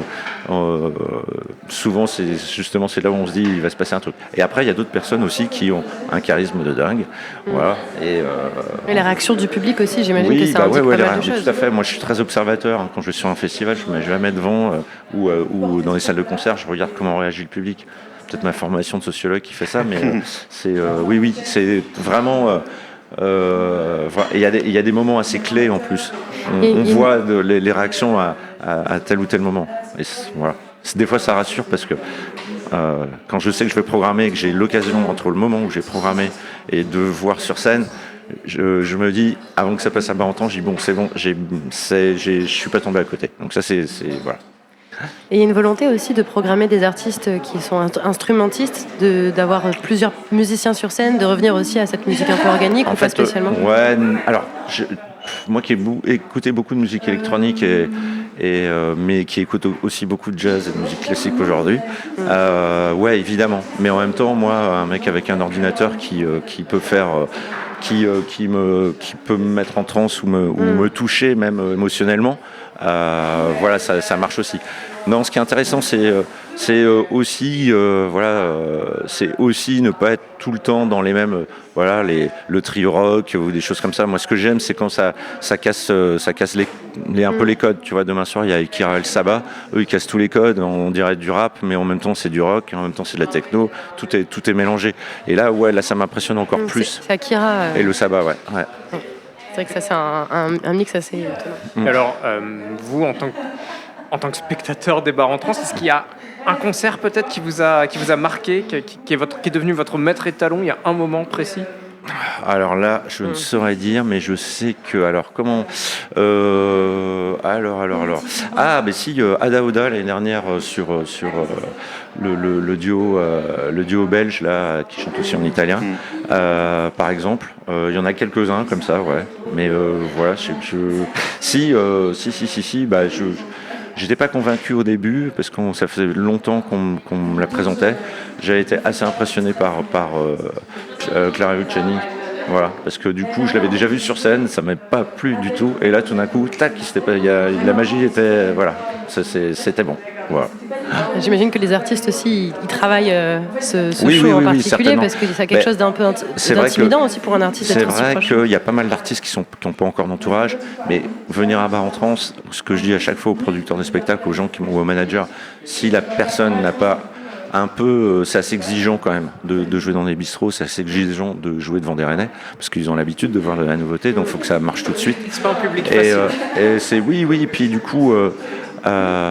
Souvent, c'est là où on se dit il va se passer un truc. Et après, il y a d'autres personnes aussi qui ont un charisme de dingue. Voilà. Et la réaction du public aussi, j'imagine que ça indique pas mal de choses. Tout à fait. Moi, je suis très observateur. Quand je suis sur un festival, je ne me mets jamais devant ou dans les salles de concert, je regarde comment réagit le public. Peut-être ma formation de sociologue qui fait ça, mais c'est vraiment. Il y a des moments assez clés en plus. On voit les réactions à tel ou tel moment. Et voilà. Des fois, ça rassure parce que quand je sais que je vais programmer et que j'ai l'occasion entre le moment où j'ai programmé et de voir sur scène, je me dis, avant que ça passe à bas en temps, je dis bon, c'est bon, je suis pas tombé à côté. Donc ça, c'est voilà. Et il y a une volonté aussi de programmer des artistes qui sont instrumentistes, d'avoir plusieurs musiciens sur scène, de revenir aussi à cette musique un peu organique, pas spécialement. Alors, moi qui ai écouté beaucoup de musique électronique mais qui écoute aussi beaucoup de jazz et de musique classique aujourd'hui, évidemment. Mais en même temps, moi, un mec avec un ordinateur qui peut faire... qui peut me mettre en transe ou me toucher même émotionnellement, voilà, ça marche aussi. Non, ce qui est intéressant, c'est aussi ne pas être tout le temps dans les mêmes, le trio rock ou des choses comme ça. Moi, ce que j'aime, c'est quand ça casse un peu les codes. Tu vois, demain soir, il y a Akira El Saba. Eux, ils cassent tous les codes. On dirait du rap, mais en même temps, c'est du rock. En même temps, c'est de la techno. Tout est mélangé. Et là, ça m'impressionne encore plus. C'est Akira. Et le Saba, ouais. C'est vrai que ça, c'est un mix assez étonnant. Alors, vous, en tant que spectateur des bars en trans, est-ce qu'il y a un concert peut-être qui vous a marqué, qui est devenu votre maître étalon? Il y a un moment précis? Alors là, je ne saurais dire, mais je sais que... Alors, comment... si, Ada Oda, l'année dernière, sur le duo belge, là, qui chante aussi en italien, par exemple. Il y en a quelques-uns comme ça, ouais. Mais voilà, j'étais pas convaincu au début parce que ça faisait longtemps qu'on me la présentait. J'avais été assez impressionné par Clara Luciani, voilà, parce que du coup je l'avais déjà vue sur scène, ça m'avait pas plu du tout. Et là tout d'un coup, tac, la magie était, voilà, c'était bon. Voilà. J'imagine que les artistes aussi, ils travaillent ce show en particulier parce que c'est quelque chose d'un peu d'intimidant aussi pour un artiste. C'est vrai qu'il y a pas mal d'artistes qui n'ont pas encore d'entourage, mais venir à bar en trans, ce que je dis à chaque fois aux producteurs de spectacles, aux gens ou aux managers, si la personne n'a pas un peu, c'est assez exigeant quand même de jouer dans des bistrots, c'est assez exigeant de jouer devant des Rennais parce qu'ils ont l'habitude de voir de la nouveauté, donc il faut que ça marche tout de suite. C'est pas un public facile. Et c'est et puis du coup.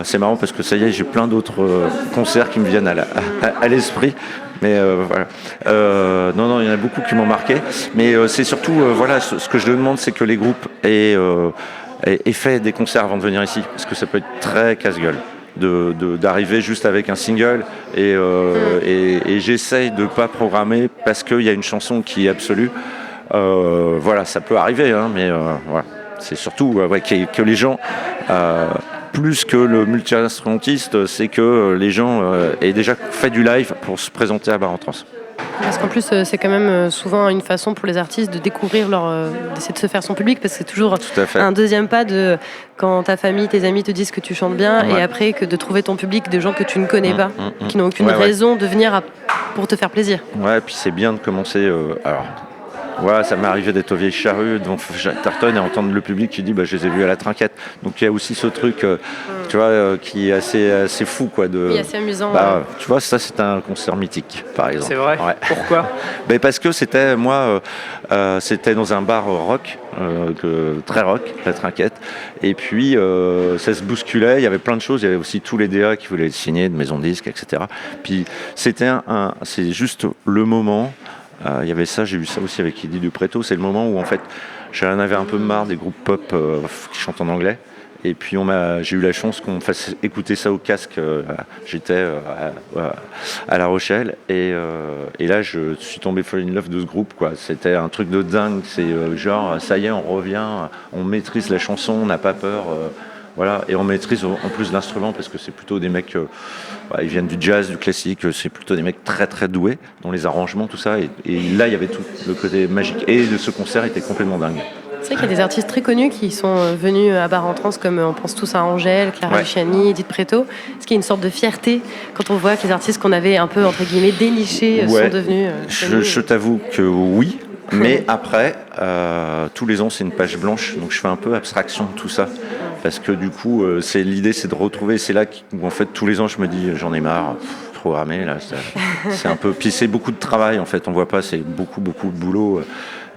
C'est marrant parce que ça y est, j'ai plein d'autres concerts qui me viennent à l'esprit Mais voilà. Non, il y en a beaucoup qui m'ont marqué. Mais c'est surtout, voilà, ce que je demande, c'est que les groupes aient fait des concerts avant de venir ici, parce que ça peut être très casse-gueule. D'arriver juste avec un single et j'essaye de pas programmer parce qu'il y a une chanson qui est absolue. Voilà, ça peut arriver, hein, mais voilà. C'est surtout que les gens, plus que le multi-instrumentiste, c'est que les gens aient déjà fait du live pour se présenter à Bar en Trans. Parce qu'en plus, c'est quand même souvent une façon pour les artistes de découvrir d'essayer de se faire son public, parce que c'est toujours un deuxième pas de quand ta famille, tes amis te disent que tu chantes bien, et après que de trouver ton public de gens que tu ne connais pas, qui n'ont aucune raison de venir pour te faire plaisir. Ouais, puis c'est bien de commencer. Voilà, ça m'est arrivé d'être au Vieille Charrue devant Jacques Tarton et entendre le public qui dit je les ai vus à la Trinquette. Donc il y a aussi ce truc tu vois, qui est assez fou, quoi. Oui, assez amusant. Tu vois, ça c'est un concert mythique, par exemple. C'est vrai. Ouais. Pourquoi? Parce que c'était dans un bar rock, très rock, la Trinquette. Et puis ça se bousculait, il y avait plein de choses. Il y avait aussi tous les DA qui voulaient le signer, de maisons de disques, etc. Puis c'est juste le moment. Il y avait ça, j'ai vu ça aussi avec Eddie Dupreto. C'est le moment où en fait j'en avais un peu marre des groupes pop qui chantent en anglais. Et puis j'ai eu la chance qu'on me fasse écouter ça au casque. J'étais à La Rochelle et là je suis tombé full in love de ce groupe, quoi. C'était un truc de dingue. C'est genre ça y est, on revient, on maîtrise la chanson, on n'a pas peur. Voilà, et on maîtrise en plus l'instrument parce que c'est plutôt des mecs, ils viennent du jazz, du classique, c'est plutôt des mecs très très doués dans les arrangements, tout ça. Et là, il y avait tout le côté magique. Et de ce concert était complètement dingue. C'est vrai qu'il y a des artistes très connus qui sont venus à Bar en Trans, comme on pense tous à Angèle, Clara Luciani, Edith Preto. Ce qui est une sorte de fierté quand on voit que les artistes qu'on avait un peu, entre guillemets, dénichés sont devenus je t'avoue que oui. Mais après, tous les ans, c'est une page blanche, donc je fais un peu abstraction de tout ça. Parce que du coup, l'idée, c'est de retrouver. C'est là où, en fait, tous les ans, je me dis, j'en ai marre, programmer, là. C'est un peu. Puis c'est beaucoup de travail, en fait. On voit pas, c'est beaucoup de boulot.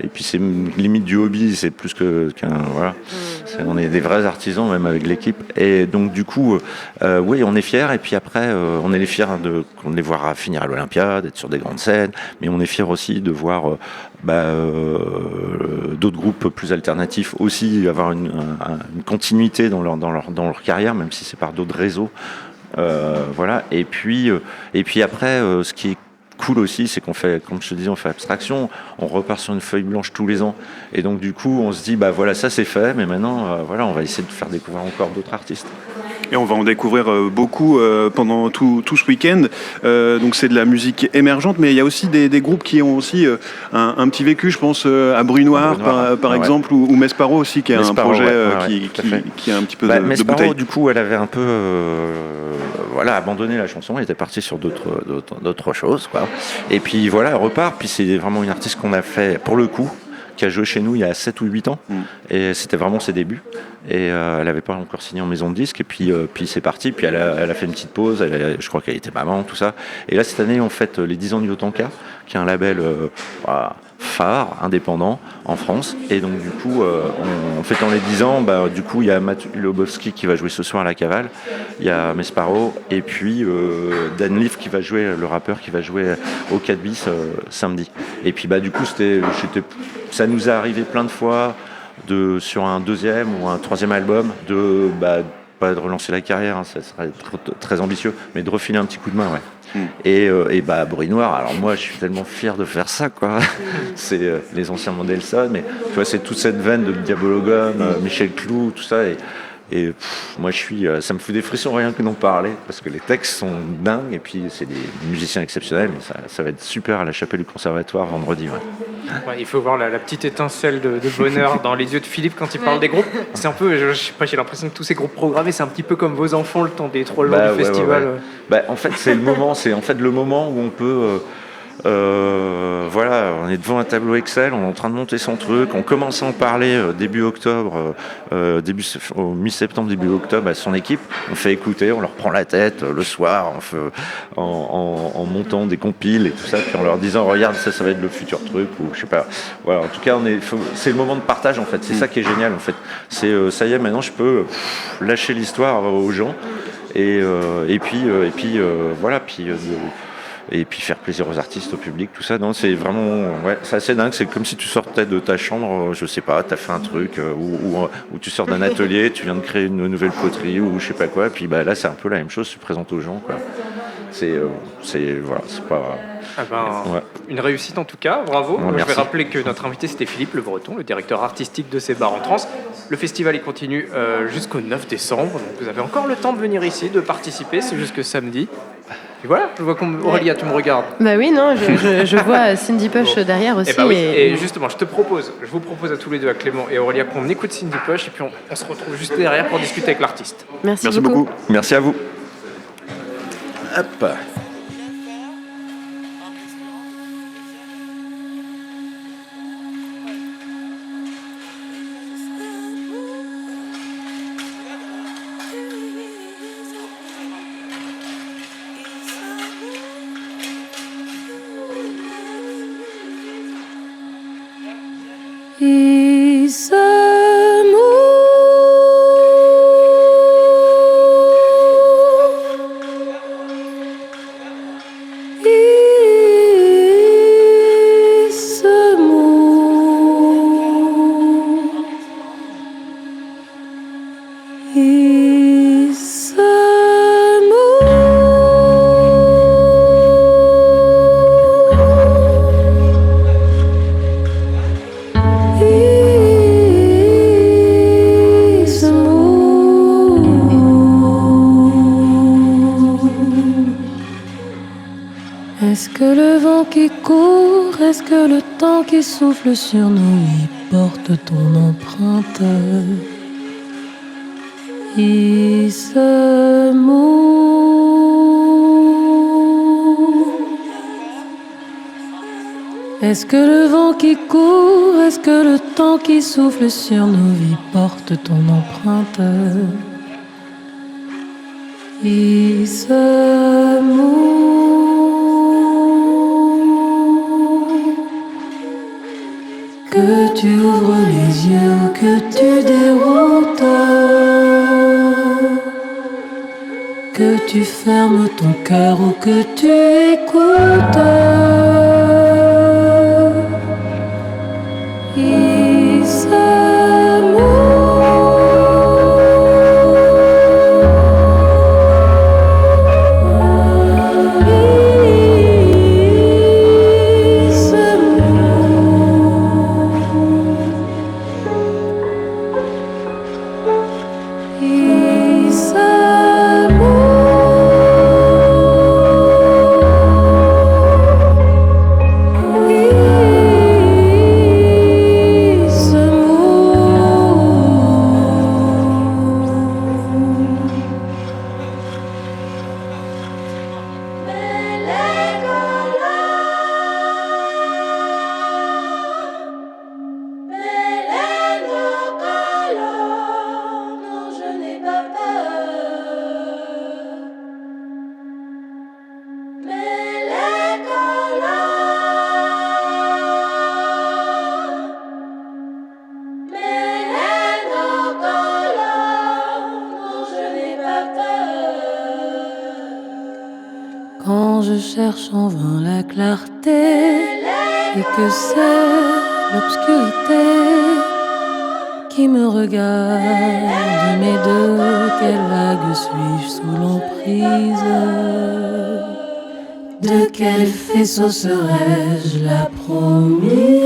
Et puis c'est limite du hobby, c'est plus qu'un. Voilà. On est des vrais artisans, même avec l'équipe. Et donc, du coup, oui, on est fiers. Et puis après, on est fiers de les voir finir à l'Olympia, d'être sur des grandes scènes. Mais on est fiers aussi de voir d'autres groupes plus alternatifs aussi avoir une continuité dans leur carrière, même si c'est par d'autres réseaux. Voilà. Et puis après, ce qui est cool aussi, c'est qu'on fait, comme je te disais, on fait abstraction, on repart sur une feuille blanche tous les ans, et donc du coup on se dit voilà, ça c'est fait, mais maintenant on va essayer de faire découvrir encore d'autres artistes. Et on va en découvrir beaucoup pendant tout ce week-end. Donc c'est de la musique émergente, mais il y a aussi des groupes qui ont aussi un petit vécu. Je pense à Bruit Noir, par exemple, ou Mesparo aussi, qui est un projet qui a un petit peu de Mesparo, bouteille. Du coup, elle avait un peu abandonné la chanson, elle était partie sur d'autres choses, quoi. Et puis voilà, elle repart. Puis c'est vraiment une artiste qu'on a fait pour le coup, qui a joué chez nous il y a 7 ou 8 ans. Et c'était vraiment ses débuts. Et elle n'avait pas encore signé en maison de disque. Et puis c'est parti. Puis elle a fait une petite pause. Je crois qu'elle était maman, tout ça. Et là, cette année, on fête les 10 ans du Yotanka, qui est un label phare, indépendant, en France. Et donc, du coup, en fêtant les 10 ans, du coup, il y a Matt Lobowski qui va jouer ce soir à la Cavale. Il y a Mesparo. Et puis, Dan Leaf, qui va jouer, le rappeur, qui va jouer au 4 bis samedi. Et puis, du coup, ça nous est arrivé plein de fois sur un deuxième ou un troisième album pas de relancer la carrière, hein, ça serait très ambitieux, mais de refiler un petit coup de main, Et Bruit Noir, alors moi je suis tellement fier de faire ça, quoi. C'est les anciens Mendelssohn, mais tu vois, c'est toute cette veine de Diabologum, Michel Clou, tout ça, et moi ça me fout des frissons rien que d'en parler, parce que les textes sont dingues, et puis c'est des musiciens exceptionnels, mais ça va être super à la chapelle du conservatoire vendredi. Il faut voir la petite étincelle de bonheur dans les yeux de Philippe quand il parle des groupes. C'est un peu, je sais pas, j'ai l'impression que tous ces groupes programmés, c'est un petit peu comme vos enfants le temps des 3 jours du festival. En fait, c'est le moment où on peut. On est devant un tableau Excel, on est en train de monter son truc, on commence à en parler début octobre, mi-septembre, début octobre à son équipe, on fait écouter, on leur prend la tête le soir en montant des compiles et tout ça, puis en leur disant regarde, ça va être le futur truc, ou je sais pas. Voilà, en tout cas c'est le moment de partage, en fait, c'est ça qui est génial, en fait. C'est ça y est, maintenant je peux lâcher l'histoire aux gens et puis et puis faire plaisir aux artistes, au public, tout ça. Non, c'est vraiment, ouais, c'est assez dingue. C'est comme si tu sortais de ta chambre, je sais pas, t'as fait un truc, ou tu sors d'un atelier, tu viens de créer une nouvelle poterie ou je sais pas quoi. Et puis là, c'est un peu la même chose. Tu présentes aux gens, quoi. Voilà, c'est pas. Ouais. Une réussite en tout cas, bravo. Ouais, je vais rappeler que notre invité c'était Philippe Le Breton, le directeur artistique de ces bars en trans. Le festival il continue jusqu'au 9 décembre, donc vous avez encore le temps de venir ici, de participer, c'est jusque samedi. Et voilà, je vois qu'Aurélia, tu me regardes. Bah oui, non, je vois Cindy Push derrière aussi. Et justement, je vous propose à tous les deux, à Clément et Aurélia, qu'on écoute Cindy Push et puis on se retrouve juste derrière pour discuter avec l'artiste. Merci beaucoup. Merci à vous. Hop. Est-ce que le vent qui court, est-ce que le temps qui souffle sur nous y porte ton empreinte? Il se mouille. Est-ce que le vent qui court, est-ce que le temps qui souffle sur nos vies porte ton empreinte? Il se mouille. Que tu ouvres les yeux ou que tu déroutes, que tu fermes ton cœur ou que tu écoutes, il se Quand je cherche en vain la clarté et que c'est l'obscurité qui me regarde, mais de quelle vague suis-je sous l'emprise? De quel faisceau serais-je la promise?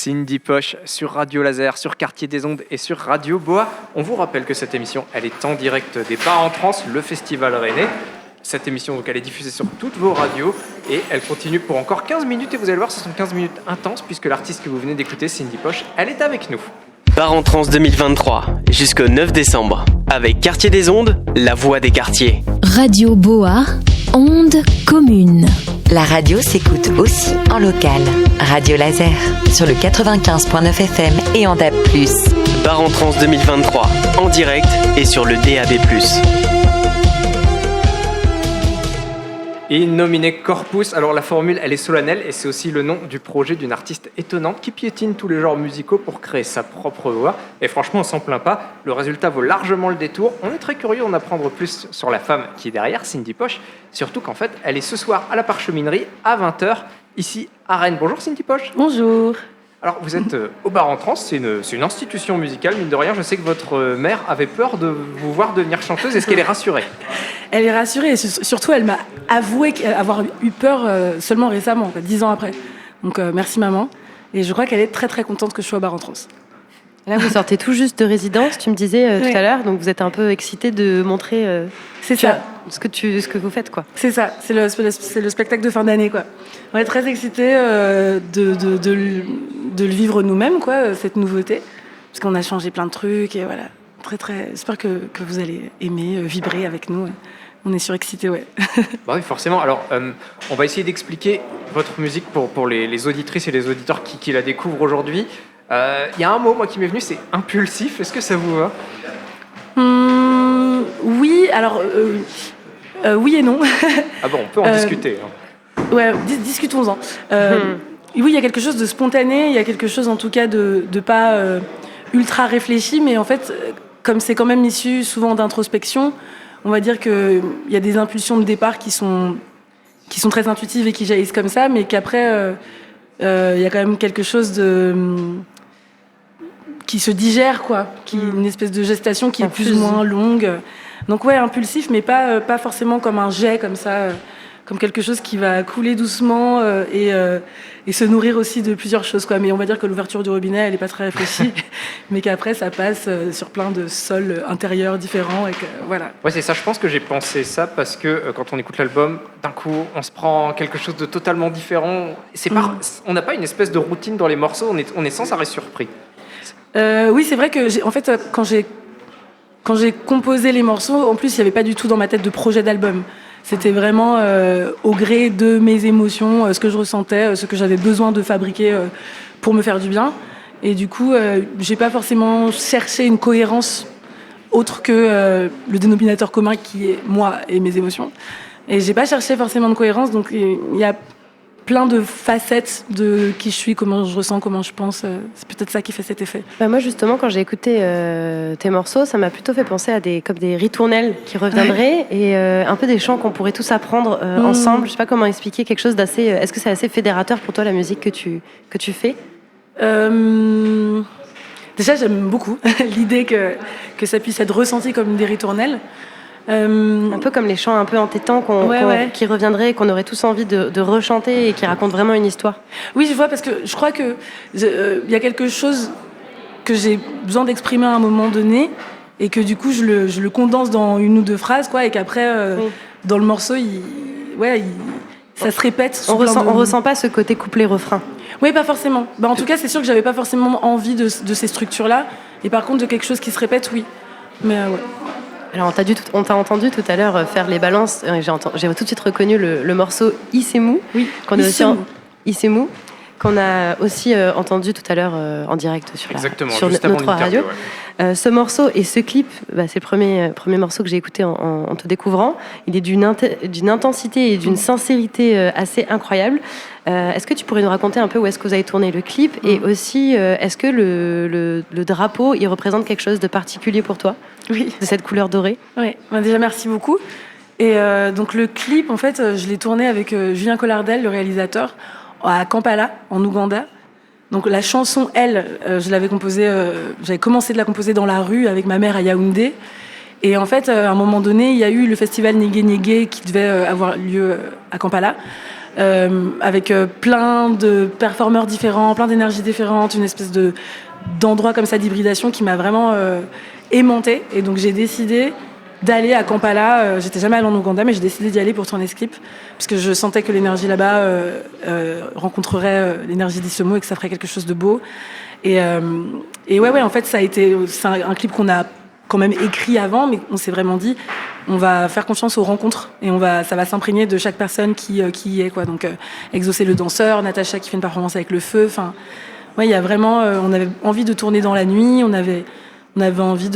Cindy Poche sur Radio Laser, sur Quartier des Ondes et sur Radio Boa. On vous rappelle que cette émission, elle est en direct des Bars en Trance, le festival rennais. Cette émission, donc, elle est diffusée sur toutes vos radios et elle continue pour encore 15 minutes. Et vous allez voir, ce sont 15 minutes intenses puisque l'artiste que vous venez d'écouter, Cindy Poche, elle est avec nous. Bars en Trance 2023, jusqu'au 9 décembre. Avec Quartier des Ondes, la voix des quartiers. Radio Boa, onde commune. La radio s'écoute aussi en local. Radio Laser sur le 95.9 FM et en DAB+. Bars en Trance 2023, en direct et sur le DAB+. In nomine corpus, alors la formule elle est solennelle et c'est aussi le nom du projet d'une artiste étonnante qui piétine tous les genres musicaux pour créer sa propre voix. Et franchement on s'en plaint pas, le résultat vaut largement le détour. On est très curieux d'en apprendre plus sur la femme qui est derrière, Cindy Poche, surtout qu'en fait elle est ce soir à la Parcheminerie à 20h ici à Rennes. Bonjour Cindy Poche. Bonjour. Alors vous êtes au Bar en Trance, c'est une institution musicale, mine de rien. Je sais que votre mère avait peur de vous voir devenir chanteuse. Est-ce qu'elle est rassurée ? Elle est rassurée et surtout elle m'a avoué avoir eu peur seulement récemment, 10 ans après. Donc merci maman. Et je crois qu'elle est très très contente que je sois au Bar en Trance. Là vous sortez tout juste de résidence, tu me disais tout à l'heure, donc vous êtes un peu excitée de montrer c'est ça. Ce que vous faites, quoi. C'est ça, c'est le spectacle de fin d'année, quoi. On est très excités de le vivre nous-mêmes, quoi, cette nouveauté, parce qu'on a changé plein de trucs et voilà. J'espère que vous allez aimer, vibrer avec nous. On est surexcités, ouais. Bah oui, forcément. Alors, on va essayer d'expliquer votre musique pour les auditrices et les auditeurs qui la découvrent aujourd'hui. Il y a un mot, moi, qui m'est venu, c'est impulsif. Est-ce que ça vous va ? Oui, alors... oui et non. Ah bon, on peut en discuter. Hein. Ouais, discutons-en. Oui, il y a quelque chose de spontané, il y a quelque chose en tout cas de pas ultra réfléchi, mais en fait, comme c'est quand même issu souvent d'introspection, on va dire qu'il y a des impulsions de départ qui sont très intuitives et qui jaillissent comme ça, mais qu'après, il y a quand même quelque chose qui se digère, quoi, une espèce de gestation qui est plus ou moins longue. Donc ouais, impulsif, mais pas forcément comme un jet, comme ça, comme quelque chose qui va couler doucement et se nourrir aussi de plusieurs choses, quoi. Mais on va dire que l'ouverture du robinet, elle n'est pas très réfléchie, mais qu'après, ça passe sur plein de sols intérieurs différents. Et que, voilà. Ouais, c'est ça, je pense que j'ai pensé ça parce que quand on écoute l'album, d'un coup, on se prend quelque chose de totalement différent. On n'a pas une espèce de routine dans les morceaux, on est sans arrêt surpris. Oui, c'est vrai que, en fait, quand j'ai composé les morceaux, en plus, il n'y avait pas du tout dans ma tête de projet d'album. C'était vraiment au gré de mes émotions, ce que je ressentais, ce que j'avais besoin de fabriquer pour me faire du bien. Et du coup, j'ai pas forcément cherché une cohérence autre que le dénominateur commun qui est moi et mes émotions. Et j'ai pas cherché forcément de cohérence, donc il y a plein de facettes de qui je suis, comment je ressens, comment je pense. C'est peut-être ça qui fait cet effet. Bah moi, justement, quand j'ai écouté tes morceaux, ça m'a plutôt fait penser à comme des ritournelles qui reviendraient et un peu des chants qu'on pourrait tous apprendre ensemble. Je sais pas comment expliquer quelque chose d'assez... Est-ce que c'est assez fédérateur pour toi, la musique que tu fais ? Déjà, j'aime beaucoup l'idée que ça puisse être ressenti comme des ritournelles. Un peu comme les chants un peu entêtants qui reviendraient, qu'on aurait tous envie de rechanter et qui racontent vraiment une histoire. Oui, je vois, parce que je crois que y a quelque chose que j'ai besoin d'exprimer à un moment donné et que du coup je le condense dans une ou deux phrases, quoi, et qu'après dans le morceau ça se répète. On ressent pas ce côté couplet-refrain. Oui, pas forcément. En tout cas, c'est sûr que j'avais pas forcément envie de ces structures-là, et par contre de quelque chose qui se répète, oui. Mais ouais. Alors on t'a entendu tout à l'heure faire les balances. J'ai tout de suite reconnu le morceau Issemou, Issemou, qu'on a aussi entendu tout à l'heure en direct sur notre radio. Ouais. Ce morceau et ce clip, c'est le premier morceau que j'ai écouté en te découvrant. Il est d'une intensité et d'une sincérité assez incroyable. Est-ce que tu pourrais nous raconter un peu où est-ce que vous avez tourné le clip et aussi est-ce que le drapeau il représente quelque chose de particulier pour toi? Oui. De cette couleur dorée? Oui, déjà merci beaucoup. Et donc le clip, en fait, je l'ai tourné avec Julien Collardel, le réalisateur, à Kampala, en Ouganda. Donc la chanson, je l'avais composée, j'avais commencé de la composer dans la rue avec ma mère à Yaoundé. Et en fait, à un moment donné, il y a eu le festival Nyege Nyege qui devait avoir lieu à Kampala. avec plein de performeurs différents, plein d'énergies différentes, une espèce d'endroit comme ça d'hybridation qui m'a vraiment aimantée. Et donc j'ai décidé d'aller à Kampala. J'étais jamais allée en Ouganda, mais j'ai décidé d'y aller pour tourner ce clip, parce que je sentais que l'énergie là-bas rencontrerait l'énergie d'Issomo et que ça ferait quelque chose de beau. Et ouais, en fait, c'est un clip qu'on a quand même écrit avant, mais on s'est vraiment dit, on va faire confiance aux rencontres et ça va s'imprégner de chaque personne qui y est, quoi. Donc, Exaucé le danseur, Natacha qui fait une performance avec le feu. Enfin, ouais, il y a vraiment, on avait envie de tourner dans la nuit, on avait envie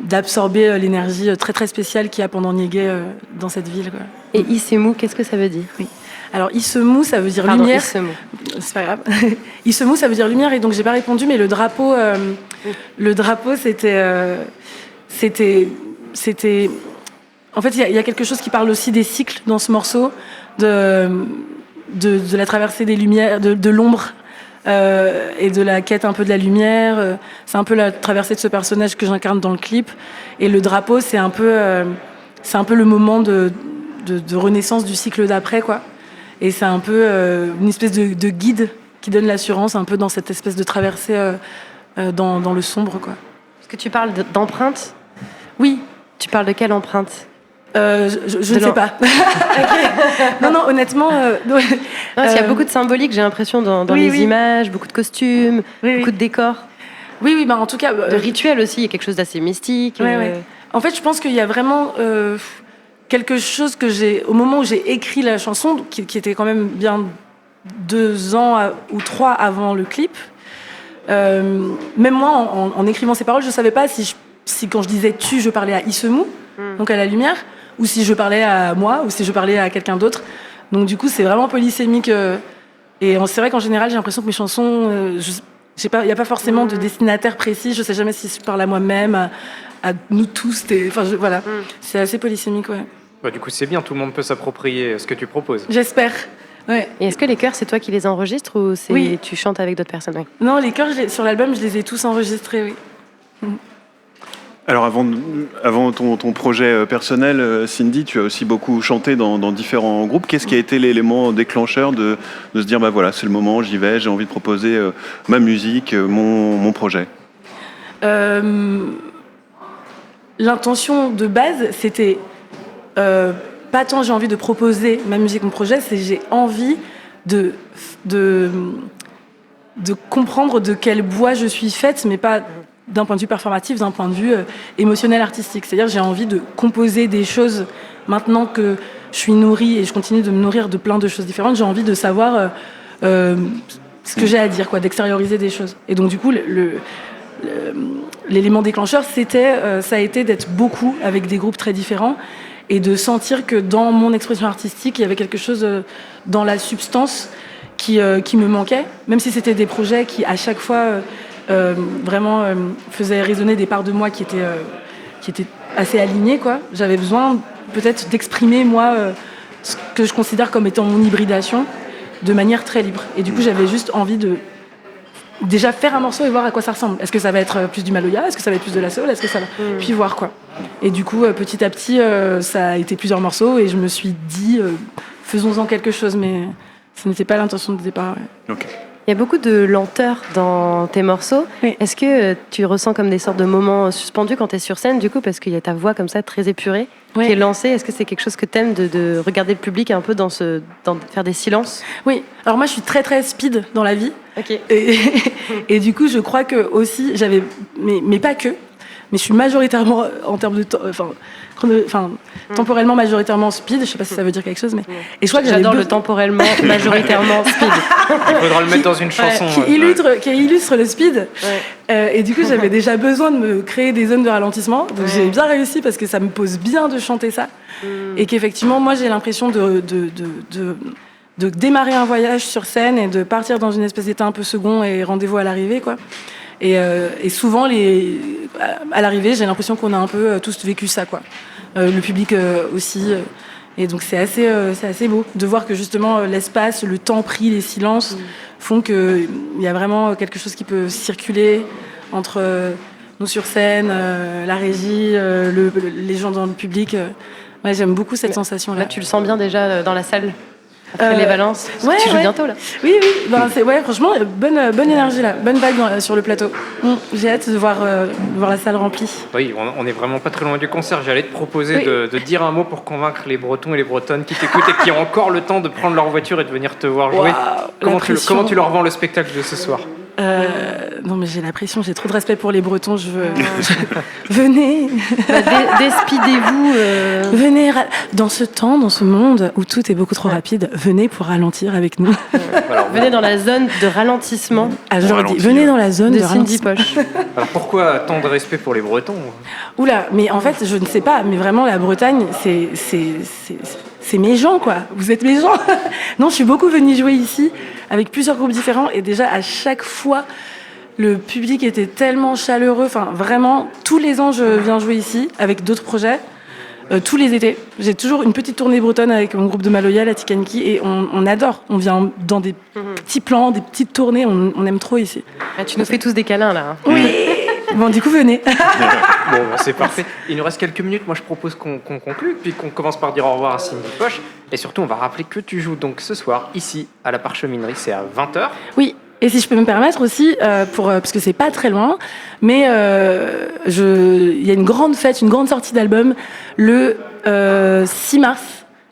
d'absorber l'énergie très très spéciale qu'il y a pendant Niégué dans cette ville, quoi. Et Issemou, qu'est-ce que ça veut dire? Oui. Alors Issemou, ça veut dire Pardon, lumière. Issemou. C'est pas grave. Issemou, ça veut dire lumière, et donc j'ai pas répondu, mais le drapeau, c'était. En fait, il y a quelque chose qui parle aussi des cycles dans ce morceau, de la traversée des lumières, de l'ombre. Et de la quête un peu de la lumière. C'est un peu la traversée de ce personnage que j'incarne dans le clip. Et le drapeau, c'est un peu le moment de renaissance du cycle d'après, quoi. Et c'est un peu une espèce de guide qui donne l'assurance, un peu dans cette espèce de traversée dans le sombre, quoi. Est-ce que tu parles d'empreinte? Oui. Tu parles de quelle empreinte? Je ne sais pas. Non, honnêtement. Parce qu'il y a beaucoup de symbolique, j'ai l'impression, dans les images, beaucoup de costumes, beaucoup de décors. Oui, bah en tout cas. De rituels aussi, il y a quelque chose d'assez mystique. En fait, je pense qu'il y a vraiment quelque chose que au moment où j'ai écrit la chanson, qui était quand même bien 2 ans ou 3 avant le clip, même moi, en écrivant ces paroles, je ne savais pas si quand je disais tu, je parlais à Issemou, donc à la lumière, ou si je parlais à moi, ou si je parlais à quelqu'un d'autre. Donc du coup, c'est vraiment polysémique. Et c'est vrai qu'en général, j'ai l'impression que mes chansons, il n'y a pas forcément de destinataire précis. Je ne sais jamais si je parle à moi-même, à nous tous. Voilà. C'est assez polysémique, ouais. Bah, du coup, c'est bien, tout le monde peut s'approprier ce que tu proposes. J'espère. Ouais. Et est-ce que les chœurs, c'est toi qui les enregistres ou tu chantes avec d'autres personnes? Oui. Non, les chœurs, sur l'album, je les ai tous enregistrés, oui. Alors avant ton projet personnel, Cindy, tu as aussi beaucoup chanté dans différents groupes. Qu'est-ce qui a été l'élément déclencheur de se dire, bah voilà, c'est le moment, j'y vais, j'ai envie de proposer ma musique, mon projet? L'intention de base, c'était pas tant j'ai envie de proposer ma musique, mon projet, c'est j'ai envie de comprendre de quel bois je suis faite, mais pas d'un point de vue performatif, d'un point de vue émotionnel, artistique. C'est-à-dire j'ai envie de composer des choses maintenant que je suis nourrie et je continue de me nourrir de plein de choses différentes. J'ai envie de savoir ce que j'ai à dire, quoi, d'extérioriser des choses. Et donc du coup, l'élément déclencheur, ça a été d'être beaucoup avec des groupes très différents et de sentir que dans mon expression artistique, il y avait quelque chose dans la substance qui me manquait, même si c'était des projets qui, à chaque fois, vraiment faisaient résonner des parts de moi qui étaient assez alignées, quoi. J'avais besoin peut-être d'exprimer, moi, ce que je considère comme étant mon hybridation de manière très libre. Et du coup, j'avais juste envie de déjà faire un morceau et voir à quoi ça ressemble. Est-ce que ça va être plus du Maloya? Est-ce que ça va être plus de la soul? Est-ce que ça va... Puis voir, quoi. Et du coup, petit à petit, ça a été plusieurs morceaux et je me suis dit, faisons-en quelque chose, mais ce n'était pas l'intention de départ. Ouais. Okay. Il y a beaucoup de lenteur dans tes morceaux. Oui. Est-ce que tu ressens comme des sortes de moments suspendus quand tu es sur scène, du coup, parce qu'il y a ta voix comme ça très épurée qui est lancée? Est-ce que c'est quelque chose que tu aimes de regarder le public un peu faire des silences? Oui. Alors moi, je suis très très speed dans la vie. Okay. Et du coup, je crois que aussi, mais pas que. Mais je suis majoritairement, en termes de temps, temporellement majoritairement speed. Je sais pas si ça veut dire quelque chose, mais et je crois que j'adore le temporellement majoritairement speed. Il faudra le mettre dans une chanson qui illustre le speed. Ouais. Et du coup, j'avais déjà besoin de me créer des zones de ralentissement. Donc j'ai bien réussi parce que ça me pose bien de chanter ça. Et qu'effectivement, moi, j'ai l'impression de démarrer un voyage sur scène et de partir dans une espèce d'état un peu second et rendez-vous à l'arrivée, quoi. Et souvent, à l'arrivée, j'ai l'impression qu'on a un peu tous vécu ça, quoi. Le public aussi. Et donc, c'est assez beau de voir que justement, l'espace, le temps pris, les silences font qu'il y a vraiment quelque chose qui peut circuler entre nous sur scène, la régie, les gens dans le public. Ouais, j'aime beaucoup cette sensation-là. Là, tu le sens bien déjà dans la salle. Après les balances. Ouais, tu joues bientôt là. Oui. Franchement, bonne énergie là, bonne vague sur le plateau. J'ai hâte de voir la salle remplie. Oui, on est vraiment pas très loin du concert. J'allais te proposer de dire un mot pour convaincre les Bretons et les Bretonnes qui t'écoutent et qui ont encore le temps de prendre leur voiture et de venir te voir jouer. Comment tu leur vends le spectacle de ce soir? Non, mais j'ai la pression, j'ai trop de respect pour les Bretons. Venez. Despidez-vous. Venez. Dans ce temps, dans ce monde où tout est beaucoup trop rapide, venez pour ralentir avec nous. Venez dans la zone de ralentissement. Je leur dis, venez dans la zone de Cindy ralentissement. Poche. Alors pourquoi tant de respect pour les Bretons? Oula, mais en fait, je ne sais pas, mais vraiment, la Bretagne, c'est mes gens, quoi. Vous êtes mes gens. Non, je suis beaucoup venue jouer ici avec plusieurs groupes différents et déjà à chaque fois, le public était tellement chaleureux. Enfin, vraiment, tous les ans, je viens jouer ici avec d'autres projets. Tous les étés. J'ai toujours une petite tournée bretonne avec mon groupe de Maloya, la Tikanki, et on adore. On vient dans des petits plans, des petites tournées. On aime trop ici. Ah, tu nous fais tous des câlins là. Oui. Bon, du coup, venez. Bon, c'est parfait. Il nous reste quelques minutes. Moi, je propose qu'on conclue, puis qu'on commence par dire au revoir à Cindy Poche. Et surtout, on va rappeler que tu joues donc ce soir, ici, à la Parcheminerie. C'est à 20h. Oui. Et si je peux me permettre aussi, parce que c'est pas très loin, mais il y a une grande fête, une grande sortie d'album le 6 mars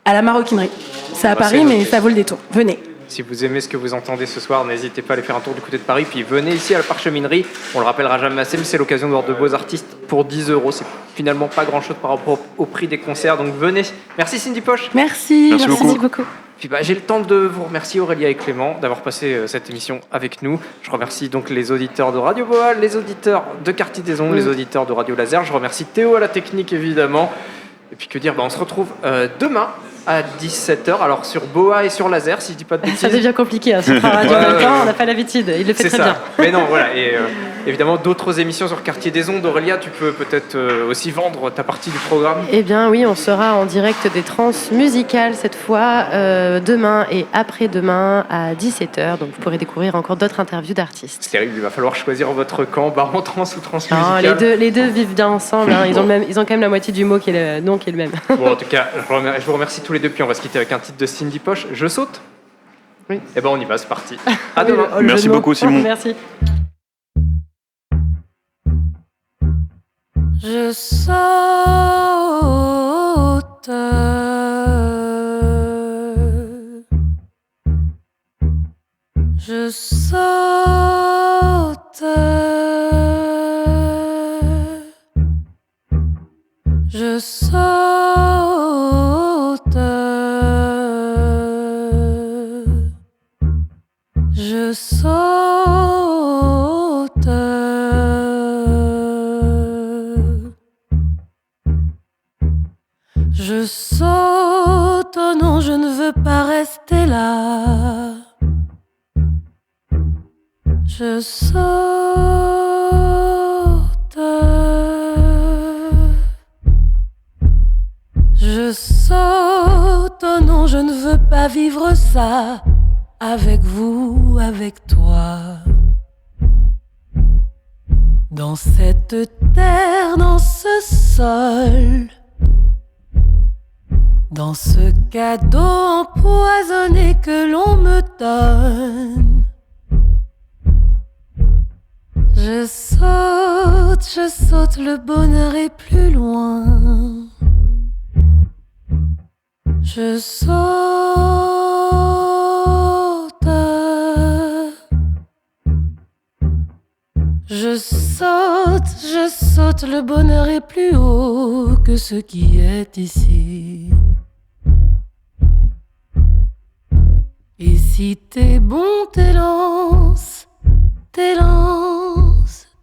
à la Maroquinerie. C'est à Paris, mais ça vaut le détour. Venez. Si vous aimez ce que vous entendez ce soir, n'hésitez pas à aller faire un tour du côté de Paris, puis venez ici à la Parcheminerie. On le rappellera jamais assez, mais c'est l'occasion de voir de beaux artistes pour 10 €. C'est finalement pas grand-chose par rapport au prix des concerts, donc venez. Merci Cindy Poche. Merci beaucoup. Puis j'ai le temps de vous remercier Aurélia et Clément d'avoir passé cette émission avec nous. Je remercie donc les auditeurs de Radio Boa, les auditeurs de Quartier des Ondes, les auditeurs de Radio Laser. Je remercie Théo à la technique évidemment. Et puis que dire, on se retrouve demain à 17h, alors sur Boa et sur Laser, si je dis pas de bêtises. Ça devient compliqué, sur Radio Matin, on n'a pas l'habitude, il le fait très bien. Mais non, voilà, et évidemment d'autres émissions sur Quartier des Ondes. Aurélia, tu peux peut-être aussi vendre ta partie du programme? Eh bien oui, on sera en direct des trans musicales cette fois, demain et après-demain à 17h, donc vous pourrez découvrir encore d'autres interviews d'artistes. C'est terrible, il va falloir choisir votre camp, baron trans ou trans musical. Les deux vivent bien ensemble, hein. Ils ont quand même la moitié du mot qui est le nom qui est le même. Bon, en tout cas, je vous remercie tous les deux, puis on va se quitter avec un titre de Cindy Poche. Je saute? Oui. Eh ben on y va, c'est parti. À demain. Merci beaucoup Simon. Merci. Je saute. Je saute. Je saute. Je saute. Je saute. Oh non, je ne veux pas rester là. Je saute. Je saute. Oh non, je ne veux pas vivre ça. Avec vous, avec toi. Dans cette terre, dans ce sol. Dans ce cadeau empoisonné que l'on me donne. Je saute, le bonheur est plus loin. Je saute. Je saute, le bonheur est plus haut que ce qui est ici. Et si t'es bon, t'élance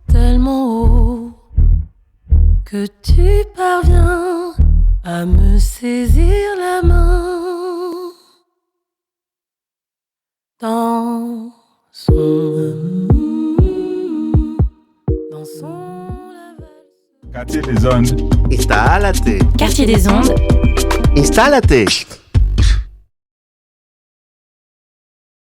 tellement haut que tu parviens à me saisir la main. Dans son Quartier des Ondes. Installate. Quartier des Ondes. Installate.